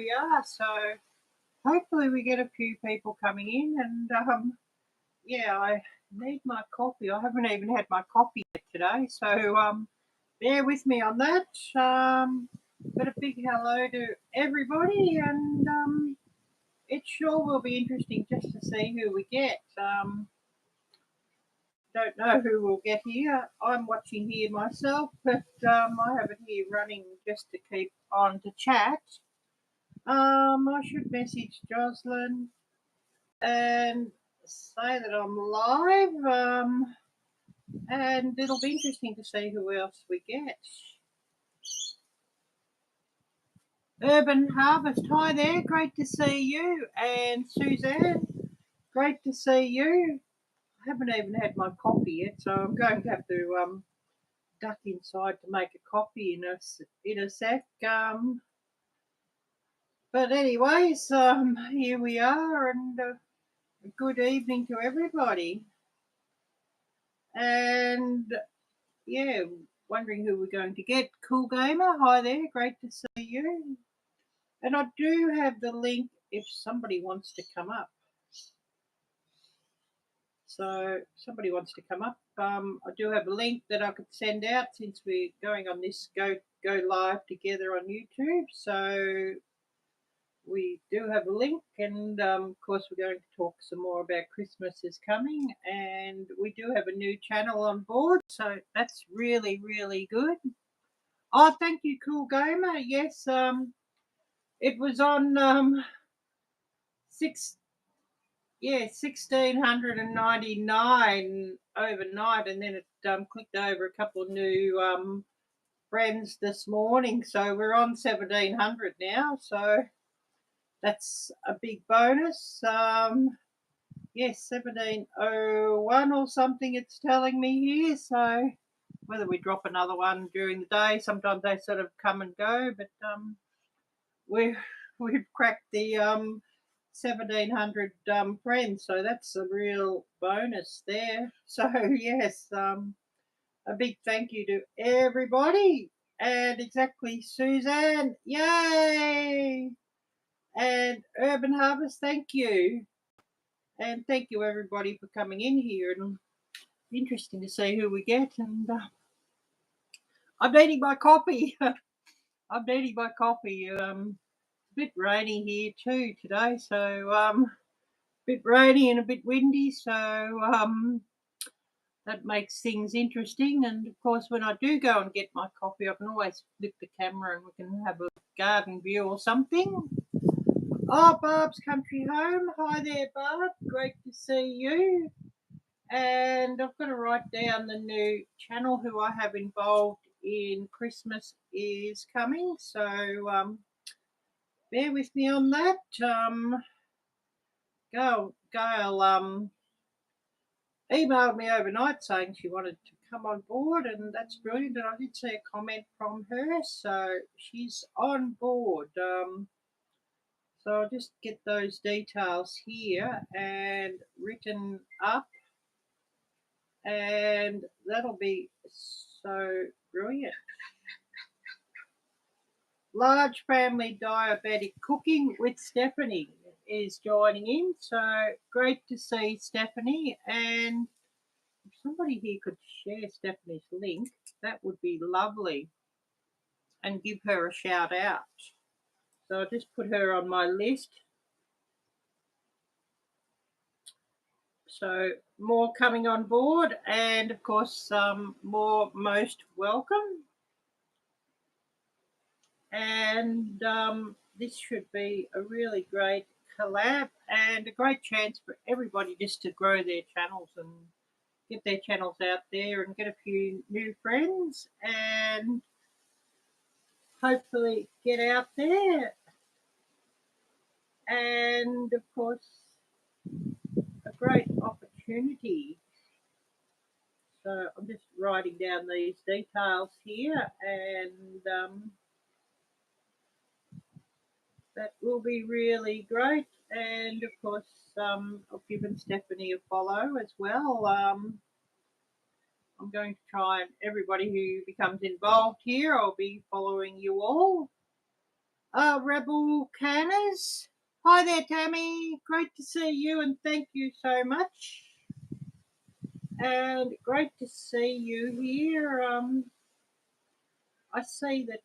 we are. So hopefully we get a few people coming in, and yeah, I need my coffee. I haven't even had my coffee yet today, so bear with me on that. But a big hello to everybody, and it sure will be interesting just to see who we get. Don't know who we'll get here. I'm watching here myself, but I have it here running just to keep on to chat. I should message Jocelyn and say that I'm live, and it'll be interesting to see who else we get. Urban Harvest, hi there, great to see you. And Suzanne, great to see you. I haven't even had my coffee yet, so I'm going to have to duck inside to make a coffee in a sec. But anyways, here we are, and a good evening to everybody. And yeah, wondering who we're going to get. Cool Gamer, hi there, great to see you. And I do have the link if somebody wants to come up. So somebody wants to come up. I do have a link that I could send out since we're going on this go live together on YouTube. So we do have a link, and of course we're going to talk some more about Christmas is coming, and we do have a new channel on board, so that's really, really good. Oh, thank you, Cool Gamer. Yes, it was on 1699 overnight, and then it clicked over a couple of new friends this morning, so we're on 1700 now, so that's a big bonus. Yes, 1701 or something it's telling me here, so whether we drop another one during the day, sometimes they sort of come and go, but we've cracked the 1700 friends, so that's a real bonus there. So yes, a big thank you to everybody. And exactly, Suzanne, yay! And Urban Harvest, thank you. And thank you everybody for coming in here, and interesting to see who we get. And I'm needing my coffee. I'm needing my coffee. It's a bit rainy here too today, so a bit rainy and a bit windy, so that makes things interesting. And of course, when I do go and get my coffee, I can always flip the camera and we can have a garden view or something. Oh, Barb's Country Home. Hi there, Barb. Great to see you. And I've got to write down the new channel who I have involved in Christmas is coming. So bear with me on that. Gail emailed me overnight saying she wanted to come on board, and that's brilliant. And I did see a comment from her, so she's on board. So I'll just get those details here and written up, and that'll be so brilliant. Large Family Diabetic Cooking with Stephanie is joining in, so great to see Stephanie. And if somebody here could share Stephanie's link, that would be lovely, and give her a shout out. So I'll just put her on my list. So more coming on board, and of course more most welcome. And this should be a really great collab and a great chance for everybody just to grow their channels and get their channels out there and get a few new friends and hopefully get out there. And of course, a great opportunity. So I'm just writing down these details here, and that will be really great. And of course, I've given Stephanie a follow as well. I'm going to try, and everybody who becomes involved here, I'll be following you all. Rebel Canners. Hi there, Tammy. Great to see you, and thank you so much. And great to see you here. I see that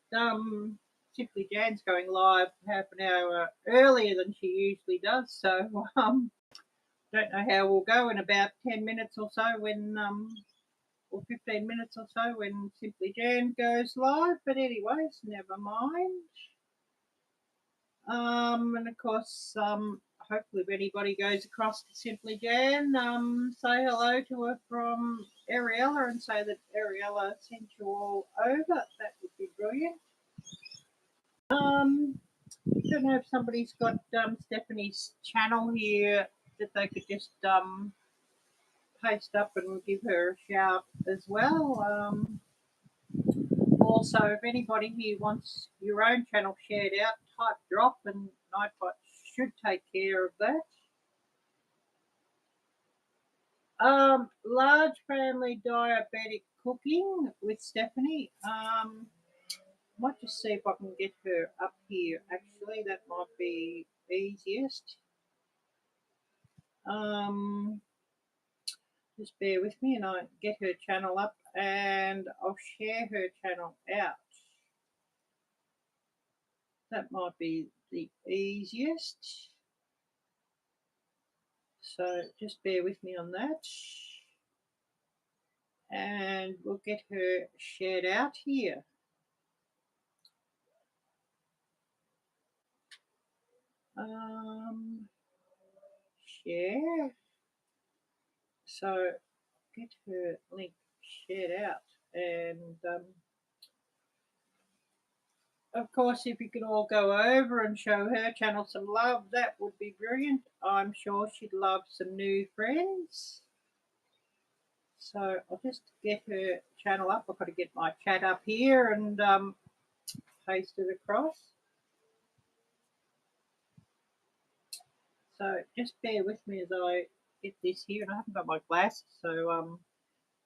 Simply Jan's going live half an hour earlier than she usually does, so don't know how we'll go in about 10 minutes or so when or 15 minutes or so when Simply Jan goes live, but anyways, never mind. And of course, hopefully if anybody goes across to Simply Jan, say hello to her from Ariella and say that Ariella sent you all over. That would be brilliant. Don't know if somebody's got Stephanie's channel here that they could just paste up and give her a shout as well. Also, if anybody here wants your own channel shared out, type drop and Nightbot should take care of that. Large family diabetic cooking with Stephanie. Might just see if I can get her up here. Actually, that might be easiest. Just bear with me and I get her channel up and I'll share her channel out. That might be the easiest. So just bear with me on that. And we'll get her shared out here. Share. So get her link shared out. And of course, if you could all go over and show her channel some love, that would be brilliant. I'm sure she'd love some new friends. So I'll just get her channel up. I've got to get my chat up here and paste it across. So just bear with me as I get this here. And I haven't got my glasses, so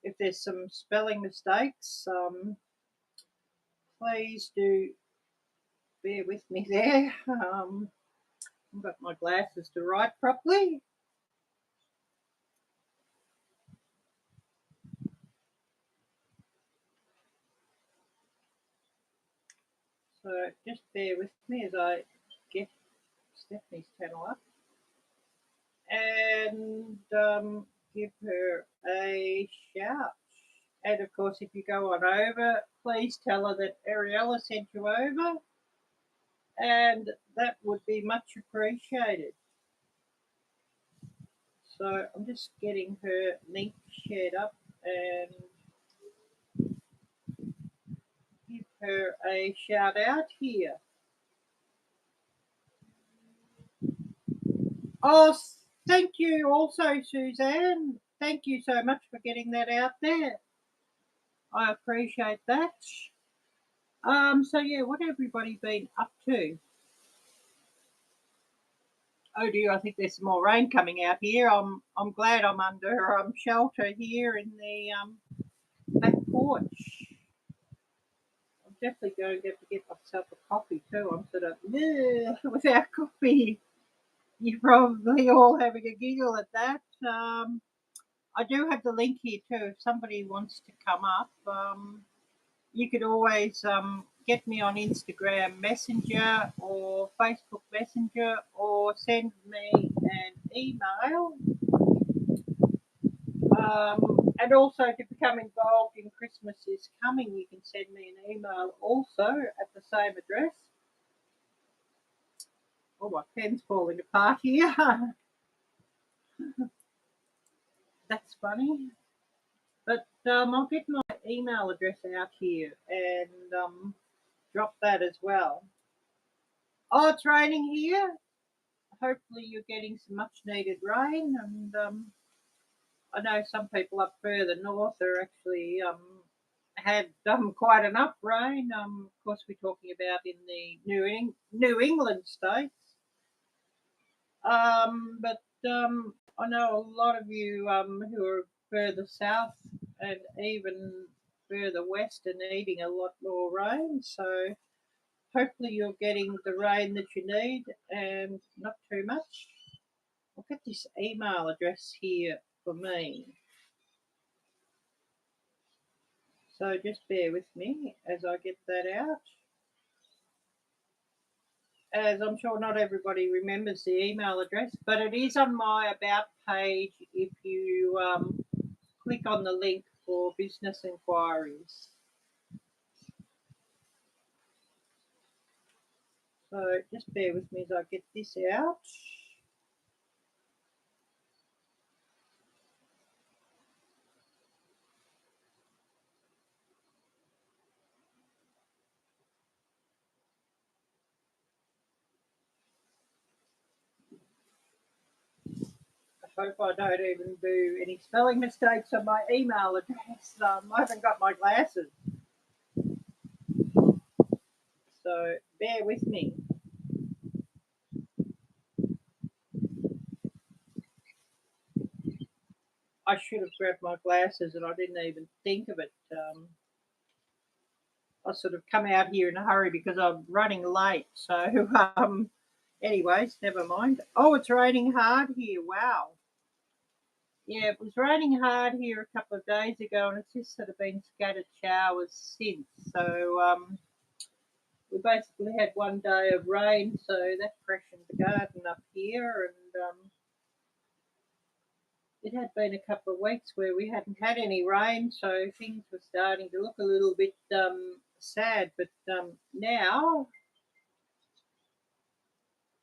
if there's some spelling mistakes, please do bear with me there. I've got my glasses to write properly. So just bear with me as I get Stephanie's channel up and give her a shout. And of course, if you go on over, please tell her that Ariella sent you over, and that would be much appreciated. So I'm just getting her link shared up and give her a shout out here. Oh, thank you also, Suzanne. Thank you so much for getting that out there. I appreciate that. So yeah, what have everybody been up to? Oh dear, I think there's some more rain coming out here. I'm glad I'm under shelter here in the back porch. I'm definitely going to have to get myself a coffee too. I'm sort of without coffee. You're probably all having a giggle at that. I do have the link here too. If somebody wants to come up, you could always get me on Instagram Messenger or Facebook Messenger or send me an email. And also to become involved in Christmas is Coming, you can send me an email also at the same address. Oh, my pen's falling apart here. That's funny. But I'll get my email address out here and drop that as well. Oh, it's raining here. Hopefully you're getting some much needed rain, and I know some people up further north are actually had quite enough rain. Of course, we're talking about in the New England states. But I know a lot of you who are further south and even further west are needing a lot more rain. So hopefully you're getting the rain that you need and not too much. I'll get this email address here for me. So just bear with me as I get that out. As I'm sure not everybody remembers the email address, but it is on my About page if you click on the link for business inquiries. So just bear with me as I get this out. I hope I don't even do any spelling mistakes on my email address. I haven't got my glasses. So bear with me. I should have grabbed my glasses and I didn't even think of it. I sort of come out here in a hurry because I'm running late. So, anyways, never mind. Oh, it's raining hard here. Wow. Yeah, it was raining hard here a couple of days ago, and it's just sort of been scattered showers since. So, we basically had one day of rain, so that freshened the garden up here, and it had been a couple of weeks where we hadn't had any rain, so things were starting to look a little bit sad. But now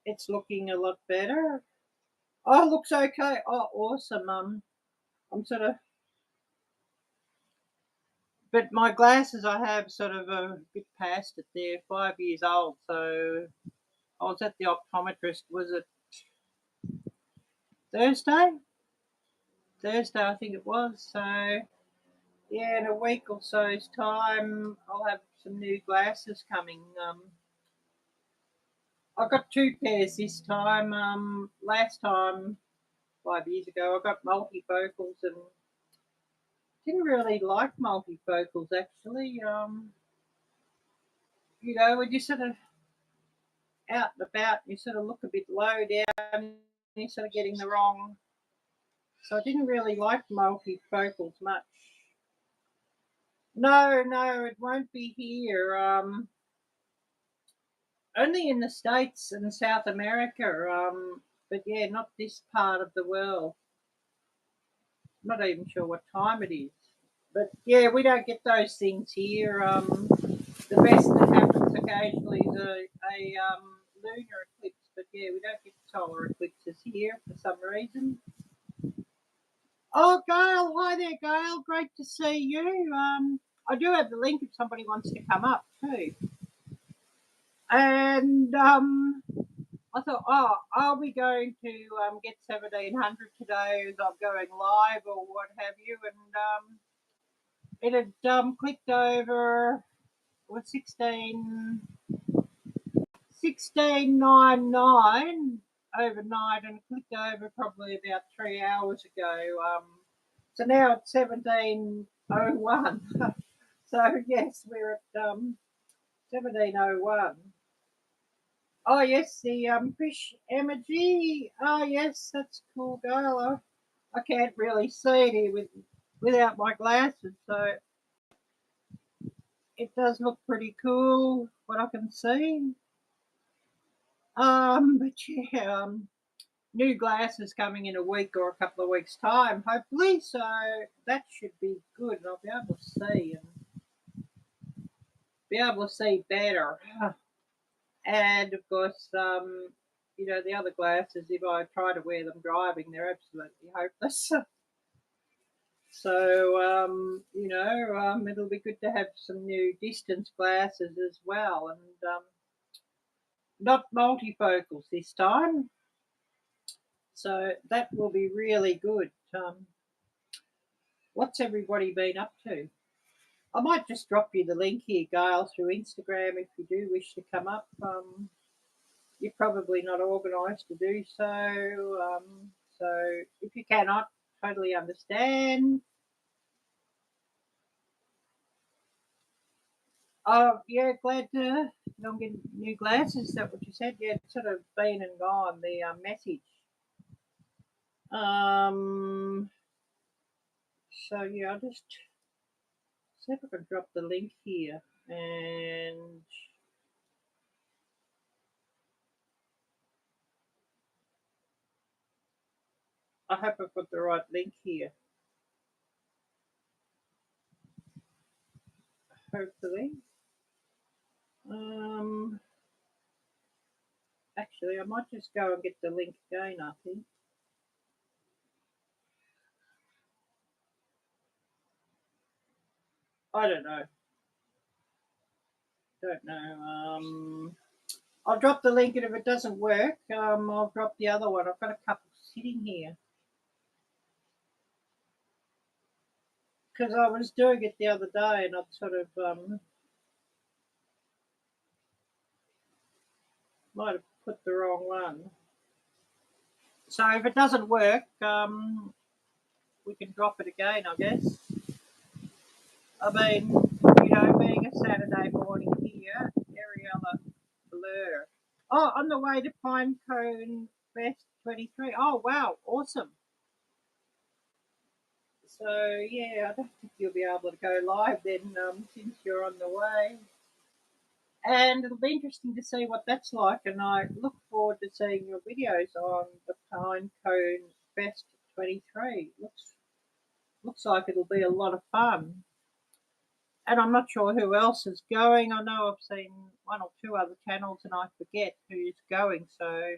it's looking a lot better. Oh, looks okay. Oh, awesome. I'm sort of, but my glasses I have sort of a bit past it. They're 5 years old, so I was at the optometrist. Was it Thursday? Thursday, I think it was. So yeah, in a week or so's time, I'll have some new glasses coming. I got two pairs this time. Last time, 5 years ago, I got multifocals and didn't really like multifocals actually. When you sort of out and about, you sort of look a bit low down, you're sort of getting the wrong. So I didn't really like multifocals much. No, it won't be here. Only in the States and South America. But yeah, not this part of the world. I'm not even sure what time it is. But yeah, we don't get those things here. The best that happens occasionally is a lunar eclipse, but yeah, we don't get solar eclipses here for some reason. Oh, Gail, hi there, Gail. Great to see you. I do have the link if somebody wants to come up too. And I thought, oh, are we going to get 1700 today as I'm going live or what have you? And it had clicked over with 1699 overnight and clicked over probably about 3 hours ago. So now it's 1701. So yes, we're at 1701. Oh yes, the fish emoji. Oh yes, that's cool, girl. I can't really see it here without my glasses, so it does look pretty cool what I can see. But yeah, new glasses coming in a week or a couple of weeks' time, hopefully. So that should be good, and I'll be able to see better. And of course, the other glasses. If I try to wear them driving, they're absolutely hopeless. So it'll be good to have some new distance glasses as well, and not multifocals this time. So that will be really good. What's everybody been up to? I might just drop you the link here, Gail, through Instagram if you do wish to come up. You're probably not organised to do so. So if you cannot, totally understand. Oh, yeah, glad to I'm getting new glasses. Is that what you said? Yeah, it's sort of been and gone, the message. Um, so, yeah, I'll just see if I can drop the link here. And I hope I've got the right link here. Hopefully. Actually, I might just go and get the link again, I think. I don't know. Don't know. I'll drop the link, and if it doesn't work, I'll drop the other one. I've got a couple sitting here because I was doing it the other day, and I'd sort of might have put the wrong one. So if it doesn't work, we can drop it again, I guess. I mean, being a Saturday morning here, Ariella Blur. Oh, on the way to Pinecone Fest 23. Oh, wow, awesome. So, yeah, I don't think you'll be able to go live then since you're on the way. And it'll be interesting to see what that's like. And I look forward to seeing your videos on the Pinecone Fest 23. Looks like it'll be a lot of fun. And I'm not sure who else is going. I know I've seen one or two other channels and I forget who's going. So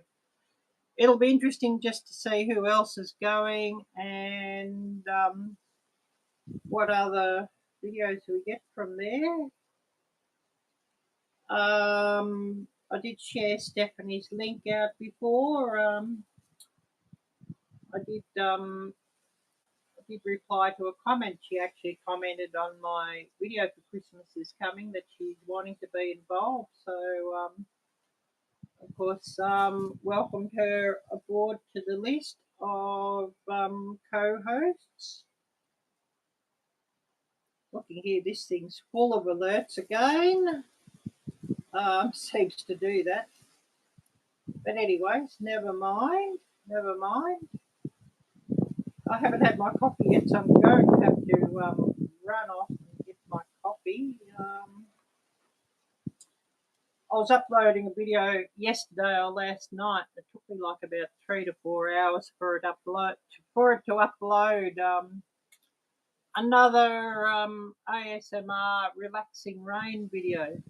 it'll be interesting just to see who else is going and what other videos we get from there. I did share Stephanie's link out before. I did reply to a comment. She actually commented on my video for Christmas is coming that she's wanting to be involved. So, of course, welcomed her aboard to the list of co-hosts. Looking here, this thing's full of alerts again. Seems to do that. But anyways, never mind. Never mind. I haven't had my coffee yet, so I'm going to have to run off and get my coffee. I was uploading a video yesterday or last night. It took me like about 3 to 4 hours for it to upload another ASMR relaxing rain video.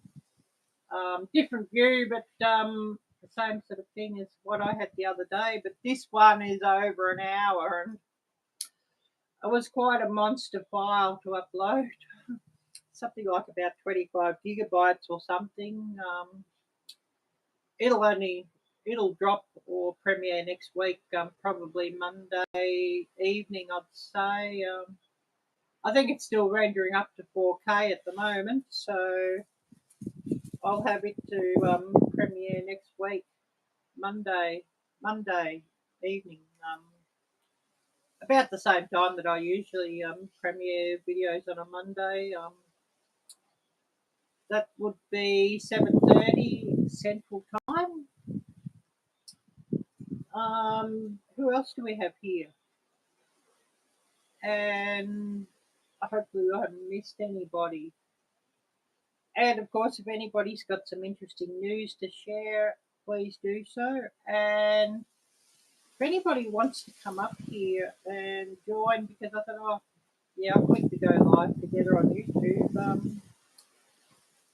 Different view, but the same sort of thing as what I had the other day. But this one is over an hour, and it was quite a monster file to upload. Something like about 25 gigabytes or something. It'll drop or premiere next week, probably Monday evening, I'd say. I think it's still rendering up to 4K at the moment, so I'll have it to premiere next week, Monday evening, about the same time that I usually premiere videos on a Monday. That would be 7:30 Central Time. Who else do we have here? And hopefully I haven't missed anybody. And of course, if anybody's got some interesting news to share, please do so. And if anybody wants to come up here and join, because I thought, oh, yeah, I'll click to go live together on YouTube.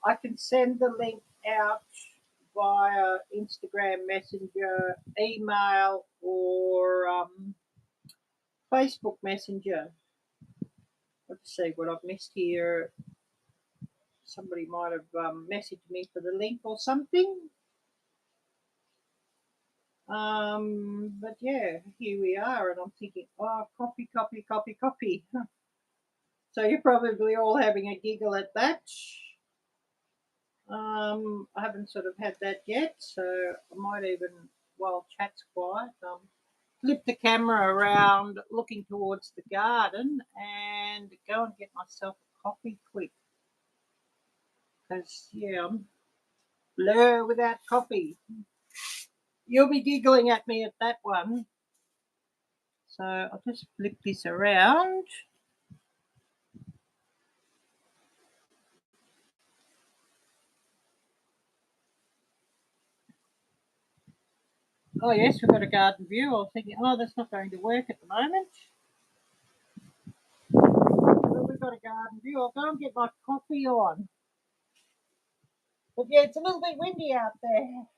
I can send the link out via Instagram Messenger, email, or Facebook Messenger. Let's see what I've missed here. Somebody might have messaged me for the link or something. But yeah, here we are, and I'm thinking, oh, copy. So you're probably all having a giggle at that. I haven't sort of had that yet, so I might even, while chat's quiet, flip the camera around looking towards the garden and go and get myself a coffee quick. because, yeah, I'm blur without coffee. You'll be giggling at me at that one. So I'll just flip this around. Oh yes, we've got a garden view. I was thinking, oh, that's not going to work at the moment. But we've got a garden view. I'll go and get my coffee on. But yeah, it's a little bit windy out there.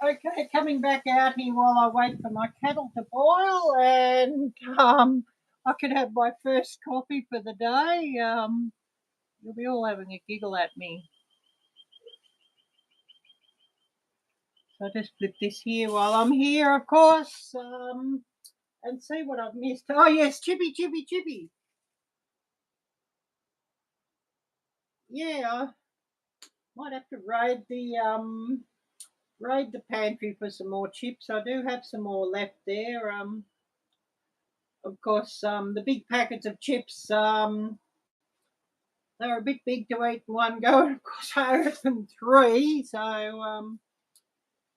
Okay, coming back out here while I wait for my kettle to boil, and I could have my first coffee for the day. You'll be all having a giggle at me. So I'll just flip this here while I'm here, of course, and see what I've missed. Oh yes, Chippy, Chippy, Chippy. Yeah, I might have to raid the pantry for some more chips. I do have some more left there. Of course, the big packets of chips, they're a bit big to eat in one go. Of course, I opened three, so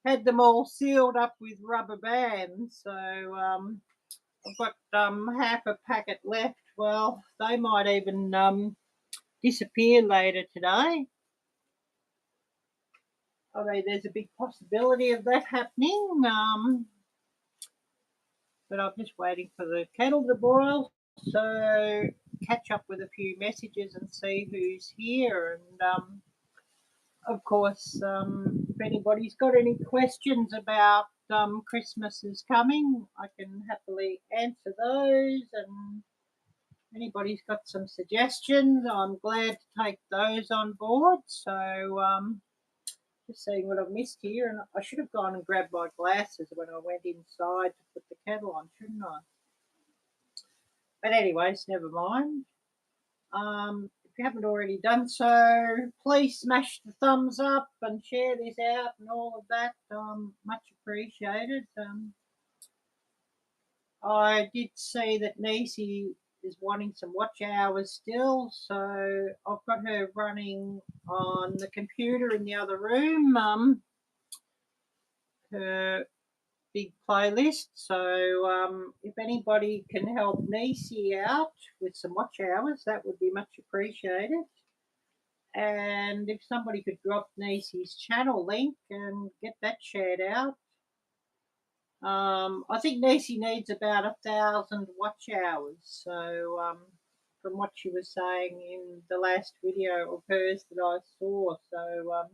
had them all sealed up with rubber bands. So I've got half a packet left. Well, they might even disappear later today. I mean, there's a big possibility of that happening. But I'm just waiting for the kettle to boil. So catch up with a few messages and see who's here. And of course, if anybody's got any questions about Christmas is coming, I can happily answer those. And anybody's got some suggestions, I'm glad to take those on board. So just seeing what I've missed here, and I should have gone and grabbed my glasses when I went inside to put the kettle on, shouldn't I? But anyways, never mind. If you haven't already done so, please smash the thumbs up and share this out and all of that. Much appreciated. I did see that Nisi is wanting some watch hours still, so I've got her running on the computer in the other room. Her big playlist. So if anybody can help Nisi out with some watch hours, that would be much appreciated. And if somebody could drop Nisi's channel link and get that shared out. I think Nisi needs about 1,000 watch hours. So from what she was saying in the last video of hers that I saw. So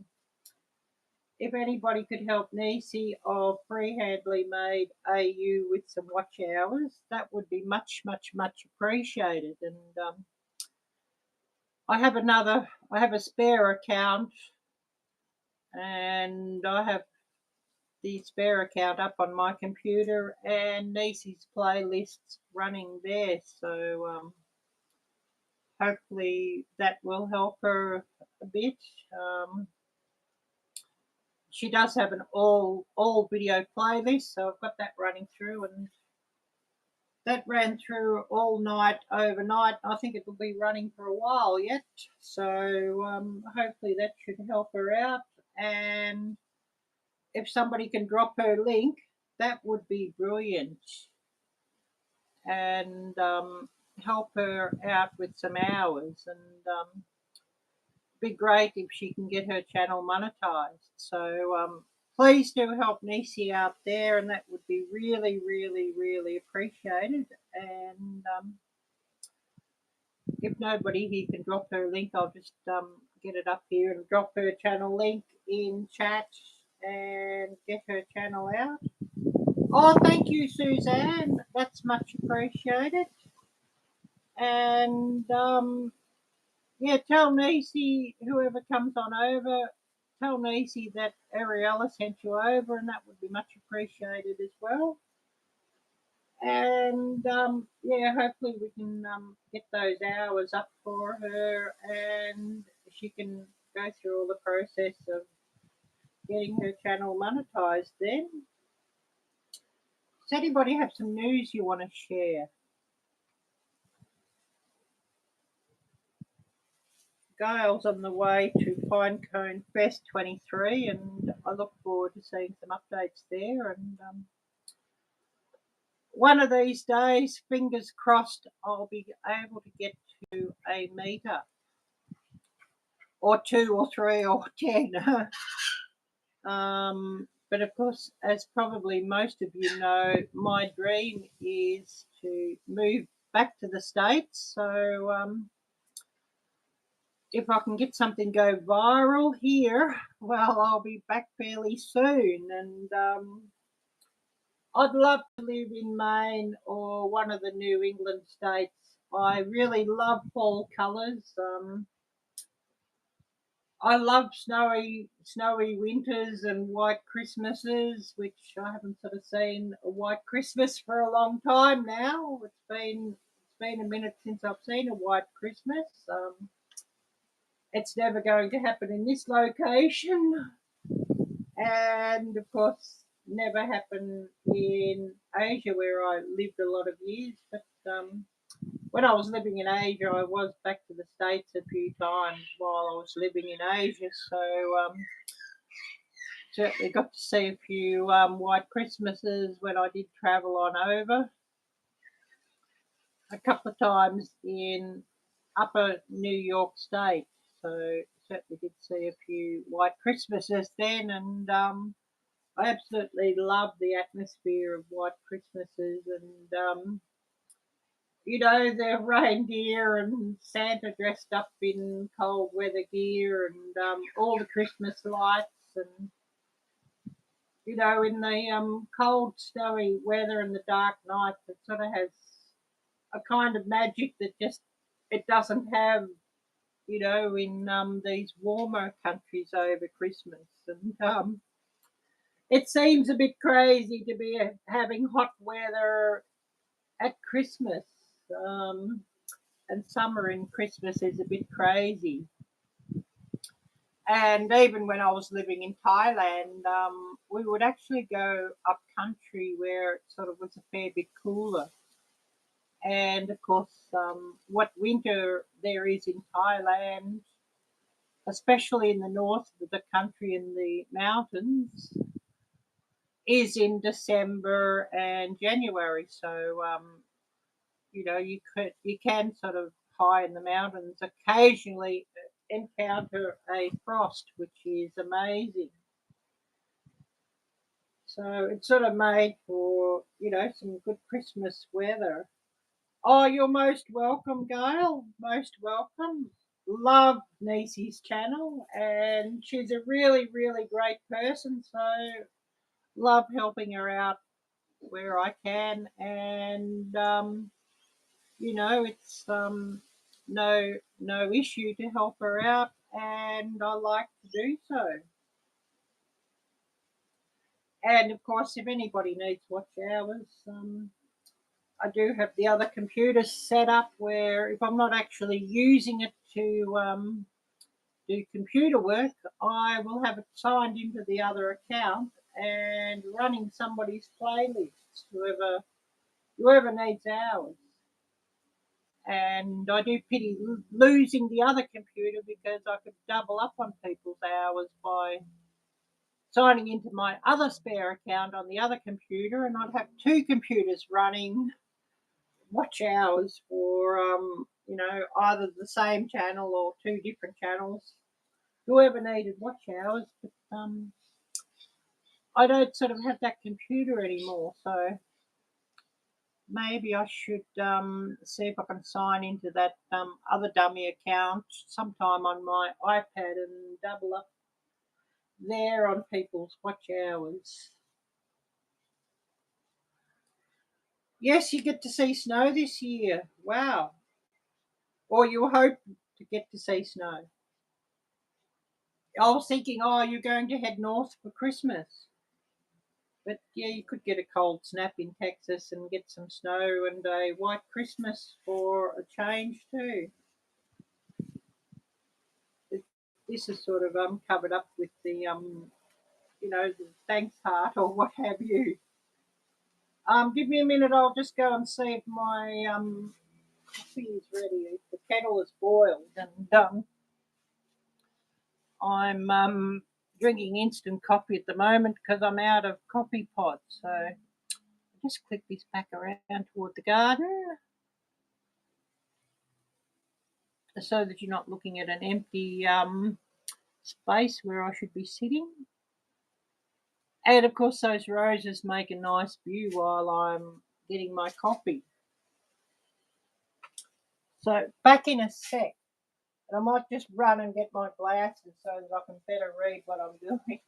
if anybody could help Nisi of Freehandly Made AU with some watch hours, that would be much, much, much appreciated. And I have a spare account, and I have the spare account up on my computer and Nisi's playlists running there. So hopefully that will help her a bit. She does have an all video playlist, so I've got that running through, and that ran through all night overnight. I think it will be running for a while yet, so hopefully that should help her out. And if somebody can drop her link, that would be brilliant, and help her out with some hours. And be great if she can get her channel monetized. So please do help Nisi out there, and that would be really, really, really appreciated. And if nobody here can drop her link, I'll just get it up here and drop her channel link in chat and get her channel out. Oh, thank you, Suzanne. That's much appreciated. And yeah, tell Nisi, whoever comes on over, tell Nisi that Ariella sent you over, and that would be much appreciated as well. And yeah, hopefully we can get those hours up for her, and she can go through all the process of getting her channel monetized then. Does anybody have some news you want to share? Gail's on the way to Pinecone Fest 23, and I look forward to seeing some updates there. And one of these days, fingers crossed, I'll be able to get to a meetup, or 2 or 3 or 10. But of course, as probably most of you know, my dream is to move back to the States. So if I can get something go viral here, well, I'll be back fairly soon. And I'd love to live in Maine or one of the New England states. I really love fall colours. I love snowy winters and white Christmases, which I haven't sort of seen a white Christmas for a long time now. It's been a minute since I've seen a white Christmas. It's never going to happen in this location, and of course never happened in Asia, where I lived a lot of years. But when I was living in Asia, I was back to the States a few times while I was living in Asia. So certainly got to see a few white Christmases when I did travel on over. A couple of times in upper New York State. So certainly did see a few white Christmases then, and I absolutely love the atmosphere of white Christmases. And you know, the reindeer and Santa dressed up in cold weather gear, and all the Christmas lights, and you know, in the cold, snowy weather and the dark nights, it sort of has a kind of magic that just it doesn't have, you know, in these warmer countries over Christmas. And it seems a bit crazy to be having hot weather at Christmas. Um, and summer in Christmas is a bit crazy. And even when I was living in Thailand, we would actually go up country where it sort of was a fair bit cooler. And of course, what winter there is in Thailand, especially in the north of the country in the mountains, is in December and January. So you know, you can sort of high in the mountains occasionally encounter a frost, which is amazing. So it's sort of made for, you know, some good Christmas weather. Oh, you're most welcome, Gail. Most welcome. Love Nisi's channel, and she's a really, really great person. So love helping her out where I can, and you know, it's no issue to help her out, and I like to do so. And of course, if anybody needs watch hours, I do have the other computer set up where if I'm not actually using it to do computer work, I will have it signed into the other account and running somebody's playlists, whoever needs hours. And I do pity losing the other computer because I could double up on people's hours by signing into my other spare account on the other computer, and I'd have two computers running watch hours for you know, either the same channel or two different channels. Whoever needed watch hours, but I don't sort of have that computer anymore, so maybe I should see if I can sign into that other dummy account sometime on my iPad and double up there on people's watch hours. Yes, you get to see snow this year. Wow. Or you hope to get to see snow. I was thinking, oh, you're going to head north for Christmas. But yeah, you could get a cold snap in Texas and get some snow and a white Christmas for a change too. This is sort of covered up with the you know, the thanks heart or what have you. Give me a minute. I'll just go and see if my coffee is ready. If the kettle is boiled, and I'm drinking instant coffee at the moment because I'm out of coffee pods. So just click this back around toward the garden so that you're not looking at an empty space where I should be sitting. And of course, those roses make a nice view while I'm getting my coffee. So back in a sec. And I might just run and get my glasses so that I can better read what I'm doing.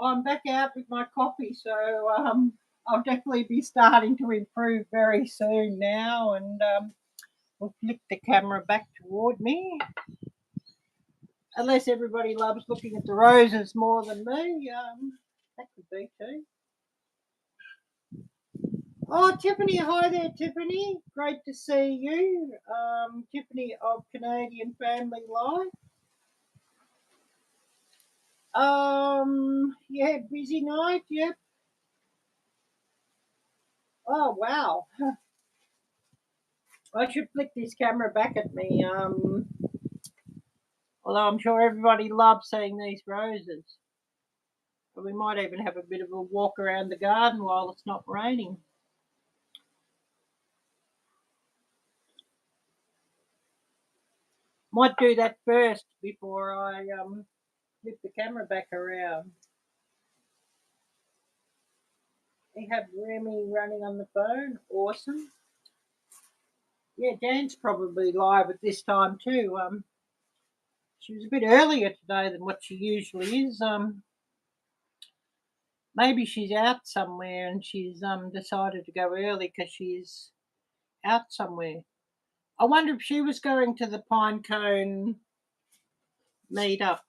I'm back out with my coffee, so I'll definitely be starting to improve very soon now, and we'll flick the camera back toward me. Unless everybody loves looking at the roses more than me, that could be too. Oh, Tiffany, hi there, Tiffany. Great to see you. Tiffany of Canadian Family Life. Yeah, busy night, yep. Oh, wow. I should flick this camera back at me. Although I'm sure everybody loves seeing these roses. But we might even have a bit of a walk around the garden while it's not raining. Might do that first before I flip the camera back around. We have Remy running on the phone. Awesome. Yeah, Dan's probably live at this time too. She was a bit earlier today than what she usually is. Maybe she's out somewhere and she's decided to go early because she's out somewhere. I wonder if she was going to the Pinecone meetup,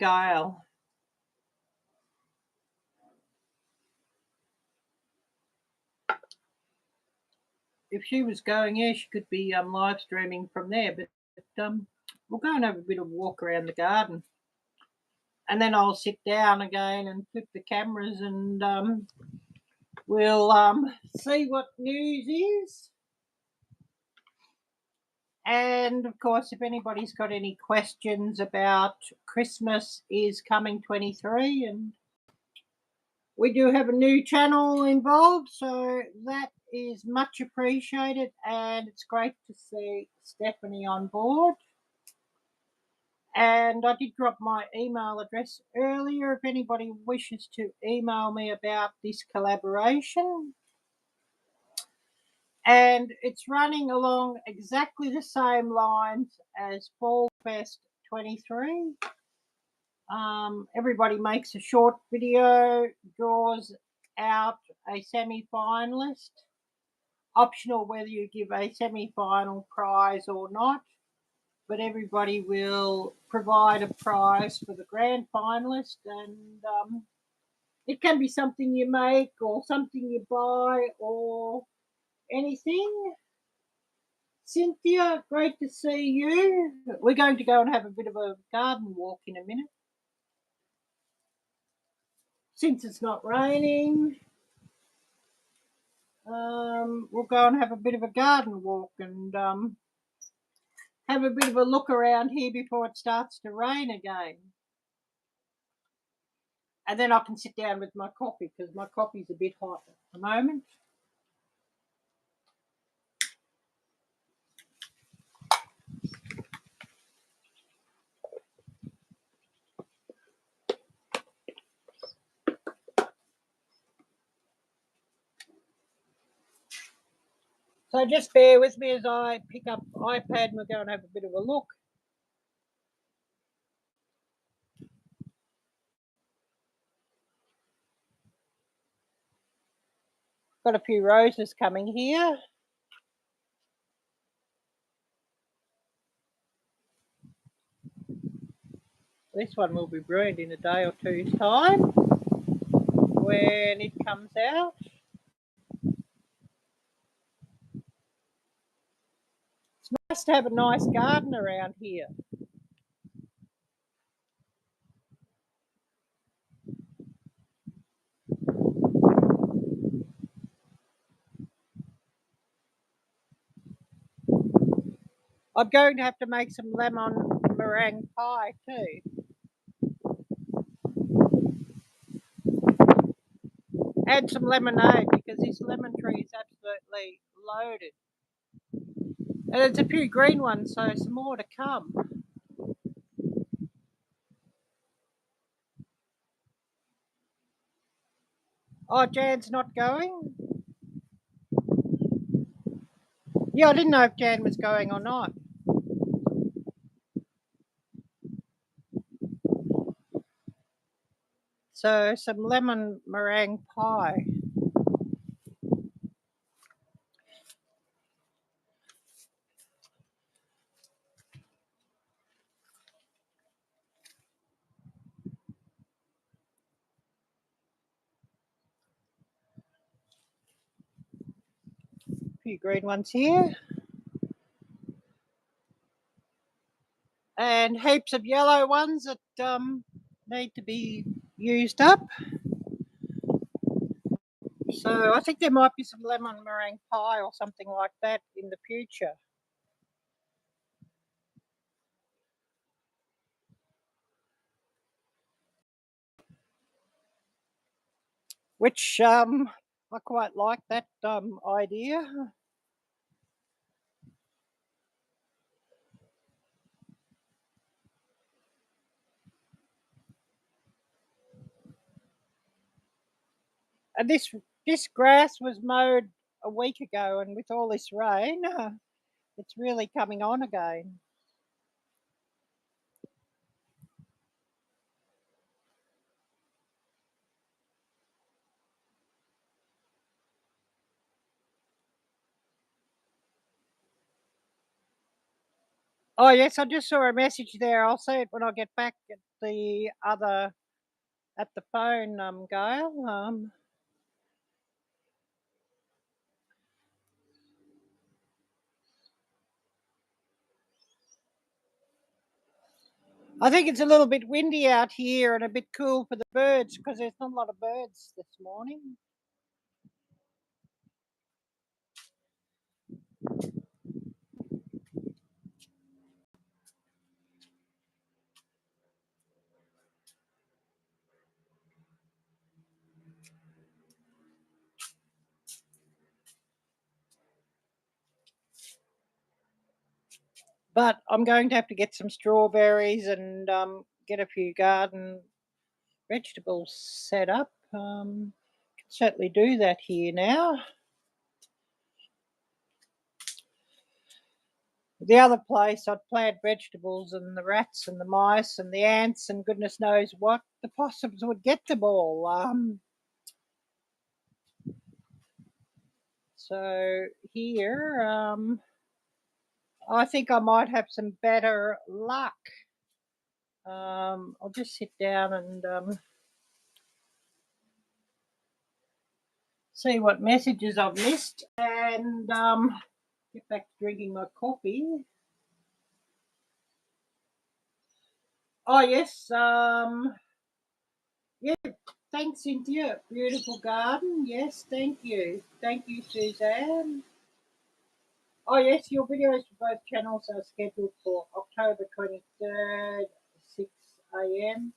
Gail. If she was going, yeah, she could be live streaming from there. But we'll go and have a bit of walk around the garden, and then I'll sit down again and flip the cameras, and we'll see what news is. And of course, if anybody's got any questions about Christmas is coming 23, and we do have a new channel involved, so that is much appreciated, and it's great to see Stephanie on board. And I did drop my email address earlier if anybody wishes to email me about this collaboration. And it's running along exactly the same lines as Fall Fest 23. Everybody makes a short video, draws out a semi-finalist. Optional whether you give a semi-final prize or not, but everybody will provide a prize for the grand finalist, and it can be something you make or something you buy or anything. Cynthia, great to see you. We're going to go and have a bit of a garden walk in a minute. Since it's not raining, we'll go and have a bit of a garden walk and have a bit of a look around here before it starts to rain again. And then I can sit down with my coffee because my coffee's a bit hot at the moment. So just bear with me as I pick up iPad and we'll go and have a bit of a look. Got a few roses coming here. This one will be brilliant in a day or two's time when it comes out. It's nice to have a nice garden around here. I'm going to have to make some lemon meringue pie too. Add some lemonade because this lemon tree is absolutely loaded. And there's a few green ones, so some more to come. Oh, Jan's not going? Yeah, I didn't know if Jan was going or not. So some lemon meringue pie. A few green ones here. And heaps of yellow ones that need to be used up. So I think there might be some lemon meringue pie or something like that in the future. Which I quite like that idea. And this grass was mowed a week ago, and with all this rain, it's really coming on again. Oh yes, I just saw a message there. I'll see it when I get back at the phone, Gail. I think it's a little bit windy out here and a bit cool for the birds because there's not a lot of birds this morning. But I'm going to have to get some strawberries and get a few garden vegetables set up. Can certainly do that here now. The other place I'd plant vegetables and the rats and the mice and the ants and goodness knows what, the possums would get them all. So here, I think I might have some better luck. I'll just sit down and see what messages I've missed and get back to drinking my coffee. Oh yes, yeah. Thanks, Cynthia. Beautiful garden. Yes, thank you. Thank you, Suzanne. Oh yes, your videos for both channels are scheduled for October 23rd, 6 a.m.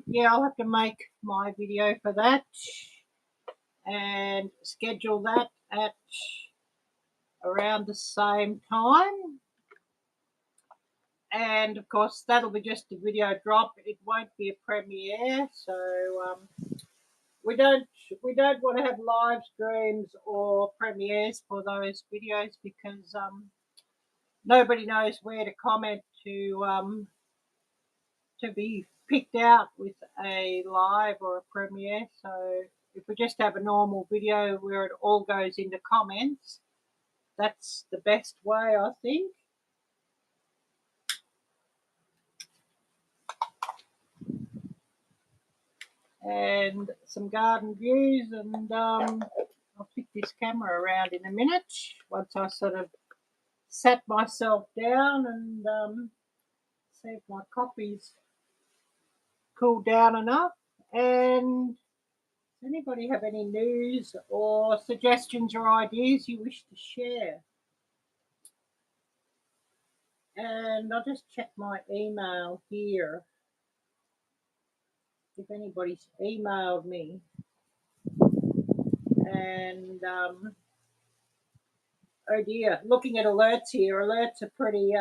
Yeah, I'll have to make my video for that and schedule that at around the same time. And of course, that'll be just a video drop. It won't be a premiere, so we don't want to have live streams or premieres for those videos because nobody knows where to comment to be picked out with a live or a premiere. So if we just have a normal video where it all goes into comments, that's the best way, I think. And some garden views, and I'll pick this camera around in a minute once I sort of sat myself down and see if my coffee's cooled down enough. And does anybody have any news or suggestions or ideas you wish to share? And I'll just check my email here if anybody's emailed me. And oh dear, looking at alerts here, alerts are pretty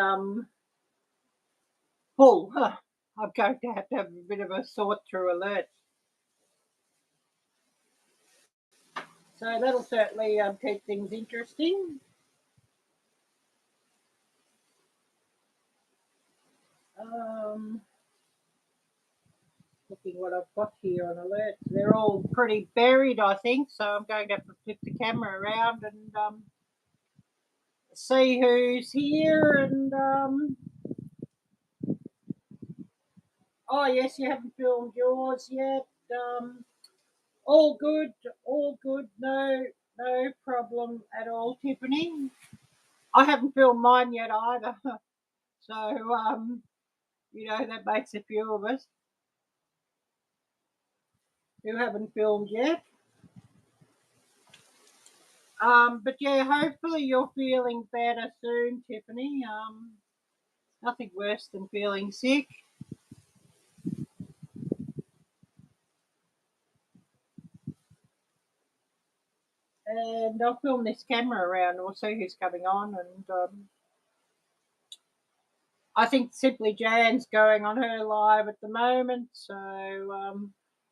full. Huh. I'm going to have a bit of a sort through alerts. So that'll certainly keep things interesting. looking what I've got here on alerts. They're all pretty buried, I think, so I'm going to have to flip the camera around and see who's here. And oh yes, you haven't filmed yours yet. All good, all good. No problem at all, Tiffany. I haven't filmed mine yet either. So you know, that makes a few of us who haven't filmed yet. But yeah, hopefully you're feeling better soon, Tiffany. Nothing worse than feeling sick. And I'll film this camera around. We'll see who's coming on. And I think Simply Jan's going on her live at the moment. So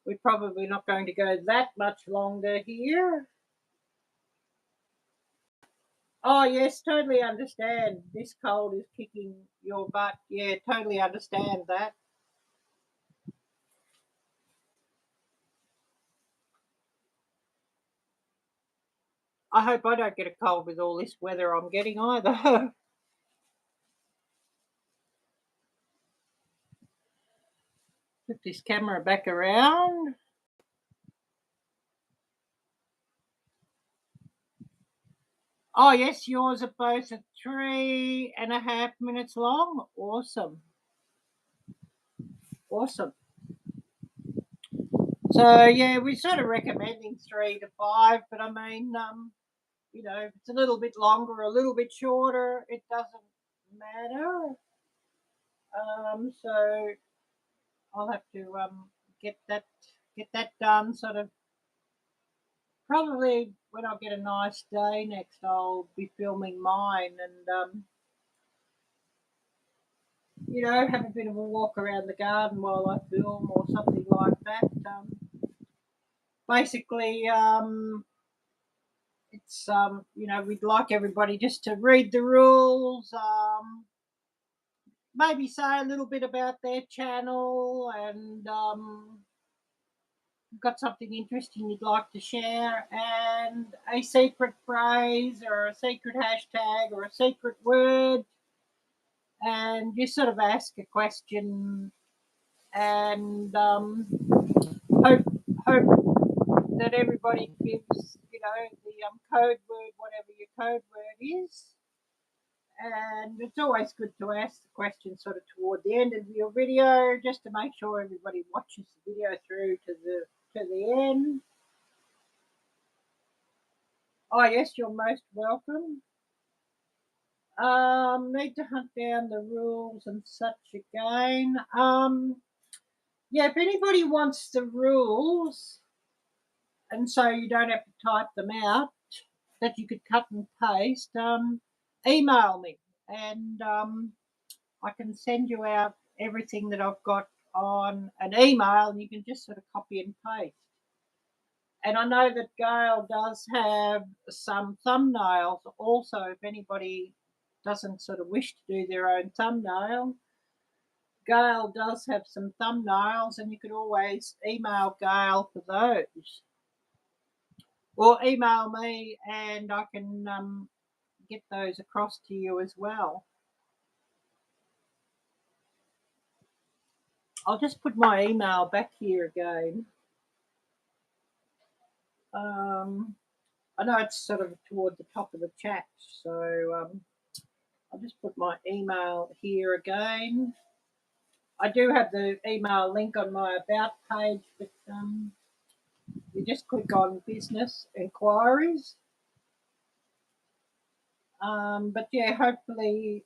we're probably not going to go that much longer here. Oh, yes, totally understand. This cold is kicking your butt. Yeah, totally understand that. I hope I don't get a cold with all this weather I'm getting either. Put this camera back around. Oh, yes, yours are both at 3.5 minutes long. Awesome. Awesome. So, yeah, we're sort of recommending 3 to 5, but I mean, you know, if it's a little bit longer, a little bit shorter, it doesn't matter. So I'll have to get that done. Sort of probably when I get a nice day next, I'll be filming mine and you know, have a bit of a walk around the garden while I film or something like that. Basically, it's you know, we'd like everybody just to read the rules. Maybe say a little bit about their channel and got something interesting you'd like to share, and a secret phrase or a secret hashtag or a secret word, and you sort of ask a question and hope hope that everybody gives, you know, the code word, whatever your code word is. And it's always good to ask the question sort of toward the end of your video, just to make sure everybody watches the video through to the end. Oh yes, you're most welcome. Need to hunt down the rules and such again. Yeah, if anybody wants the rules, and so you don't have to type them out, that you could cut and paste, email me, and I can send you out everything that I've got on an email, and you can just sort of copy and paste. And I know that Gail does have some thumbnails also. If anybody doesn't sort of wish to do their own thumbnail, Gail does have some thumbnails, and you could always email Gail for those. Or email me and I can get those across to you as well. I'll just put my email back here again. I know it's sort of toward the top of the chat, so I'll just put my email here again. I do have the email link on my About page, but you just click on Business Inquiries. But yeah, hopefully,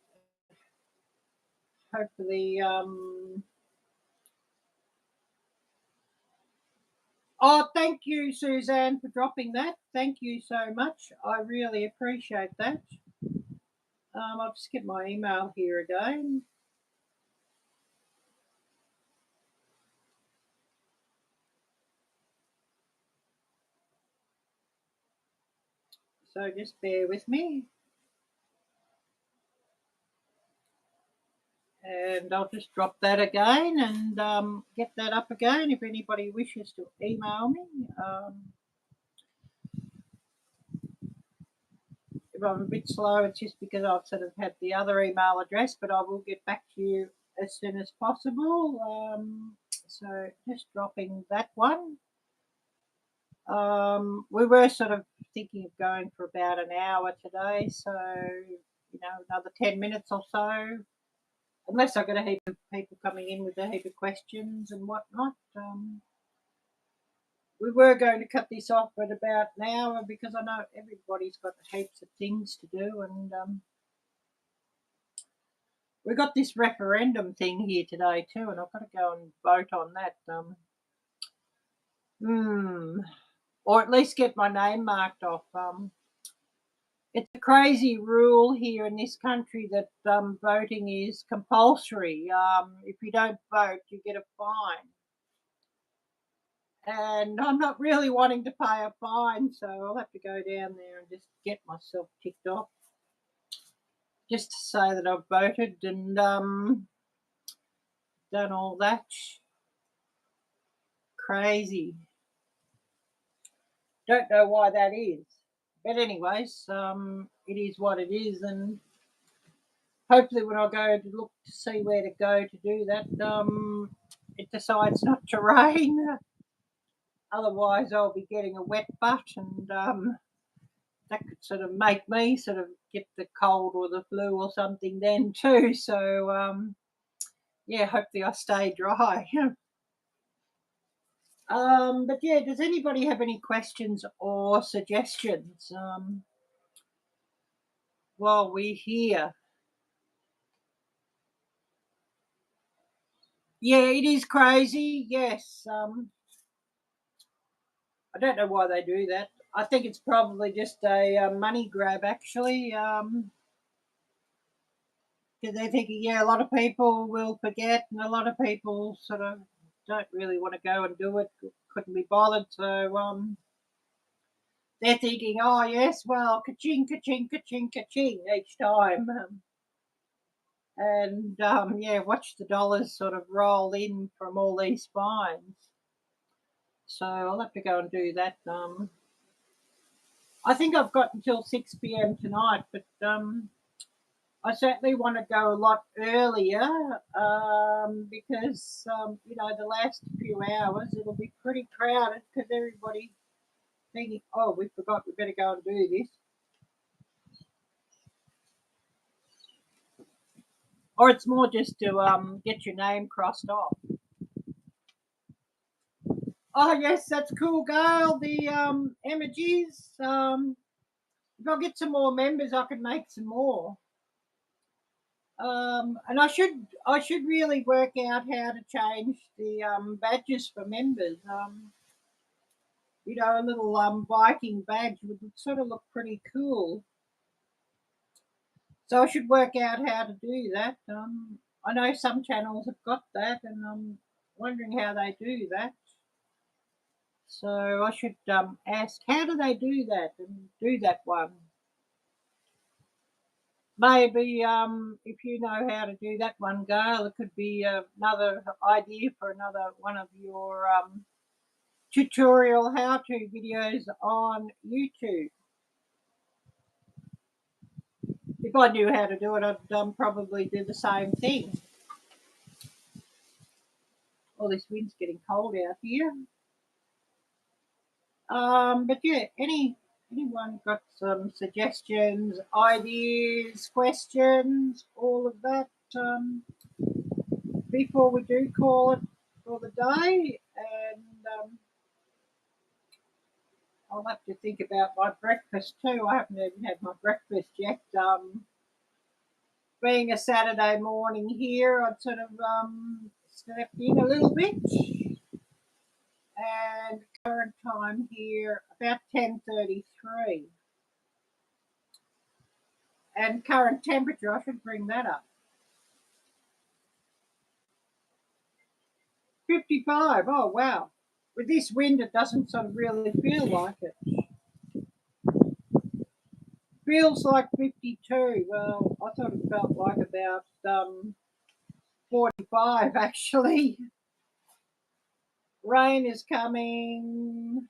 oh, thank you, Suzanne, for dropping that. Thank you so much. I really appreciate that. I'll just get my email here again. So just bear with me. And I'll just drop that again and get that up again if anybody wishes to email me. If I'm a bit slow, it's just because I've sort of had the other email address, but I will get back to you as soon as possible. So just dropping that one. We were sort of thinking of going for about an hour today, so another 10 minutes or so, unless I've got a heap of people coming in with a heap of questions and whatnot. We were going to cut this off at about an hour because I know everybody's got heaps of things to do, and we got this referendum thing here today too, and I've got to go and vote on that. Or at least get my name marked off. It's a crazy rule here in this country that voting is compulsory. If you don't vote, you get a fine. And I'm not really wanting to pay a fine, so I'll have to go down there and just get myself ticked off, just to say that I've voted and done all that. Crazy. Don't know why that is. But anyways, it is what it is, and hopefully when I go to look to see where to go to do that, it decides not to rain. Otherwise, I'll be getting a wet butt, and that could sort of make me sort of get the cold or the flu or something then too. So, yeah, hopefully I stay dry. But yeah, does anybody have any questions or suggestions while we're here? Yeah, it is crazy. Yes. I don't know why they do that. I think it's probably just a money grab, actually, because they're thinking, yeah, a lot of people will forget, and a lot of people sort of don't really want to go and do it, couldn't be bothered. So they're thinking, oh, yes, well, ka-ching, ka-ching, ka-ching, ka-ching each time. And yeah, watch the dollars sort of roll in from all these fines. So I'll have to go and do that. I think I've got until 6 p.m. tonight, but I certainly want to go a lot earlier because, the last few hours it'll be pretty crowded because everybody thinking, oh, we forgot, we better go and do this. Or it's more just to get your name crossed off. Oh, yes, that's cool, Gail. The images. If I get some more members, I can make some more. And I should really work out how to change the badges for members. A little Viking badge would sort of look pretty cool. So I should work out how to do that. I know some channels have got that, and I'm wondering how they do that. So I should ask, how do they do that and do that one? Maybe if you know how to do that one, Gail, it could be another idea for another one of your tutorial how-to videos on YouTube. If I knew how to do it, I'd probably do the same thing. Oh, this wind's getting cold out here. But yeah, anyone got some suggestions, ideas, questions, all of that before we do call it for the day? And I'll have to think about my breakfast too. I haven't even had my breakfast yet. Being a Saturday morning here, I'd sort of slept in a little bit. And current time here about 10:33. And current temperature, I should bring that up. 55. Oh wow. With this wind, it doesn't sort of really feel like it. Feels like 52. Well, I thought it felt like about 45 actually. Rain is coming.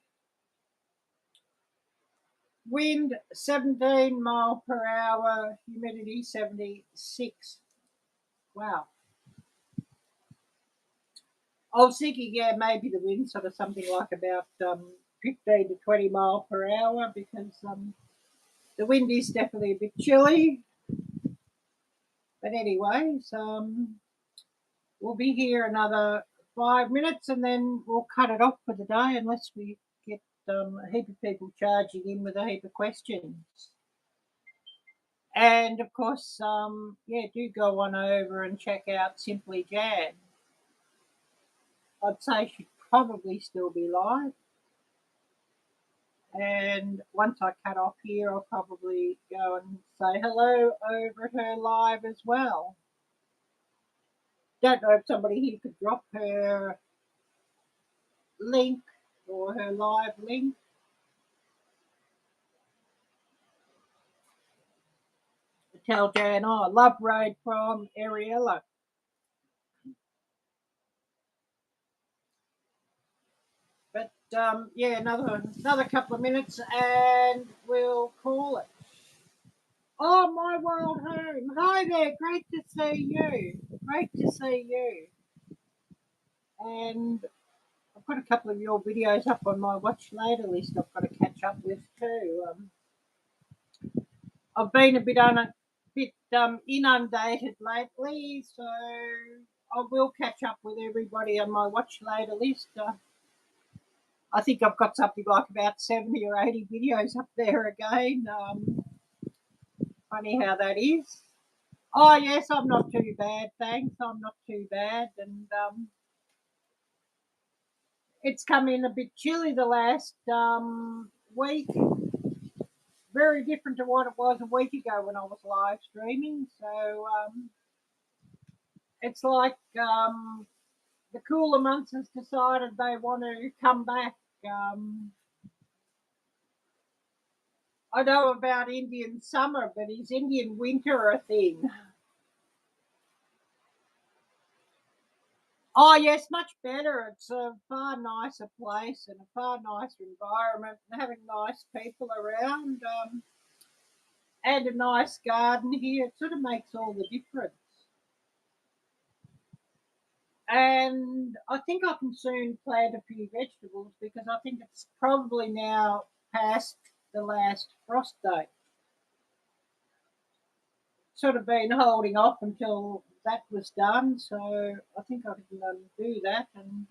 Wind 17 mile per hour. Humidity 76. Wow. I was thinking, yeah, maybe the wind sort of something like about 15 to 20 mile per hour because the wind is definitely a bit chilly. But anyways, we'll be here another 5 minutes and then we'll cut it off for the day unless we get a heap of people charging in with a heap of questions. And of course, yeah, do go on over and check out Simply Jan. I'd say she'd probably still be live. And once I cut off here, I'll probably go and say hello over her live as well. Don't know if somebody here could drop her link or her live link. Tell Jan, oh, love raid from Ariella. But yeah, another couple of minutes and we'll call it. Oh, my world home. Hi there. Great to see you. Great to see you. And I've got a couple of your videos up on my watch later list I've got to catch up with too. I've been a bit inundated lately, so I will catch up with everybody on my watch later list. I think I've got something like about 70 or 80 videos up there again. Funny how that is. Oh, yes, I'm not too bad, thanks. I'm not too bad. And it's come in a bit chilly the last week. Very different to what it was a week ago when I was live streaming. So it's like the cooler months has decided they want to come back. I know about Indian summer, but is Indian winter a thing? Oh, yes, much better. It's a far nicer place and a far nicer environment and having nice people around and a nice garden here. It sort of makes all the difference. And I think I can soon plant a few vegetables because I think it's probably now past the last frost date. Sort of been holding off until that was done, so I think I can do that. And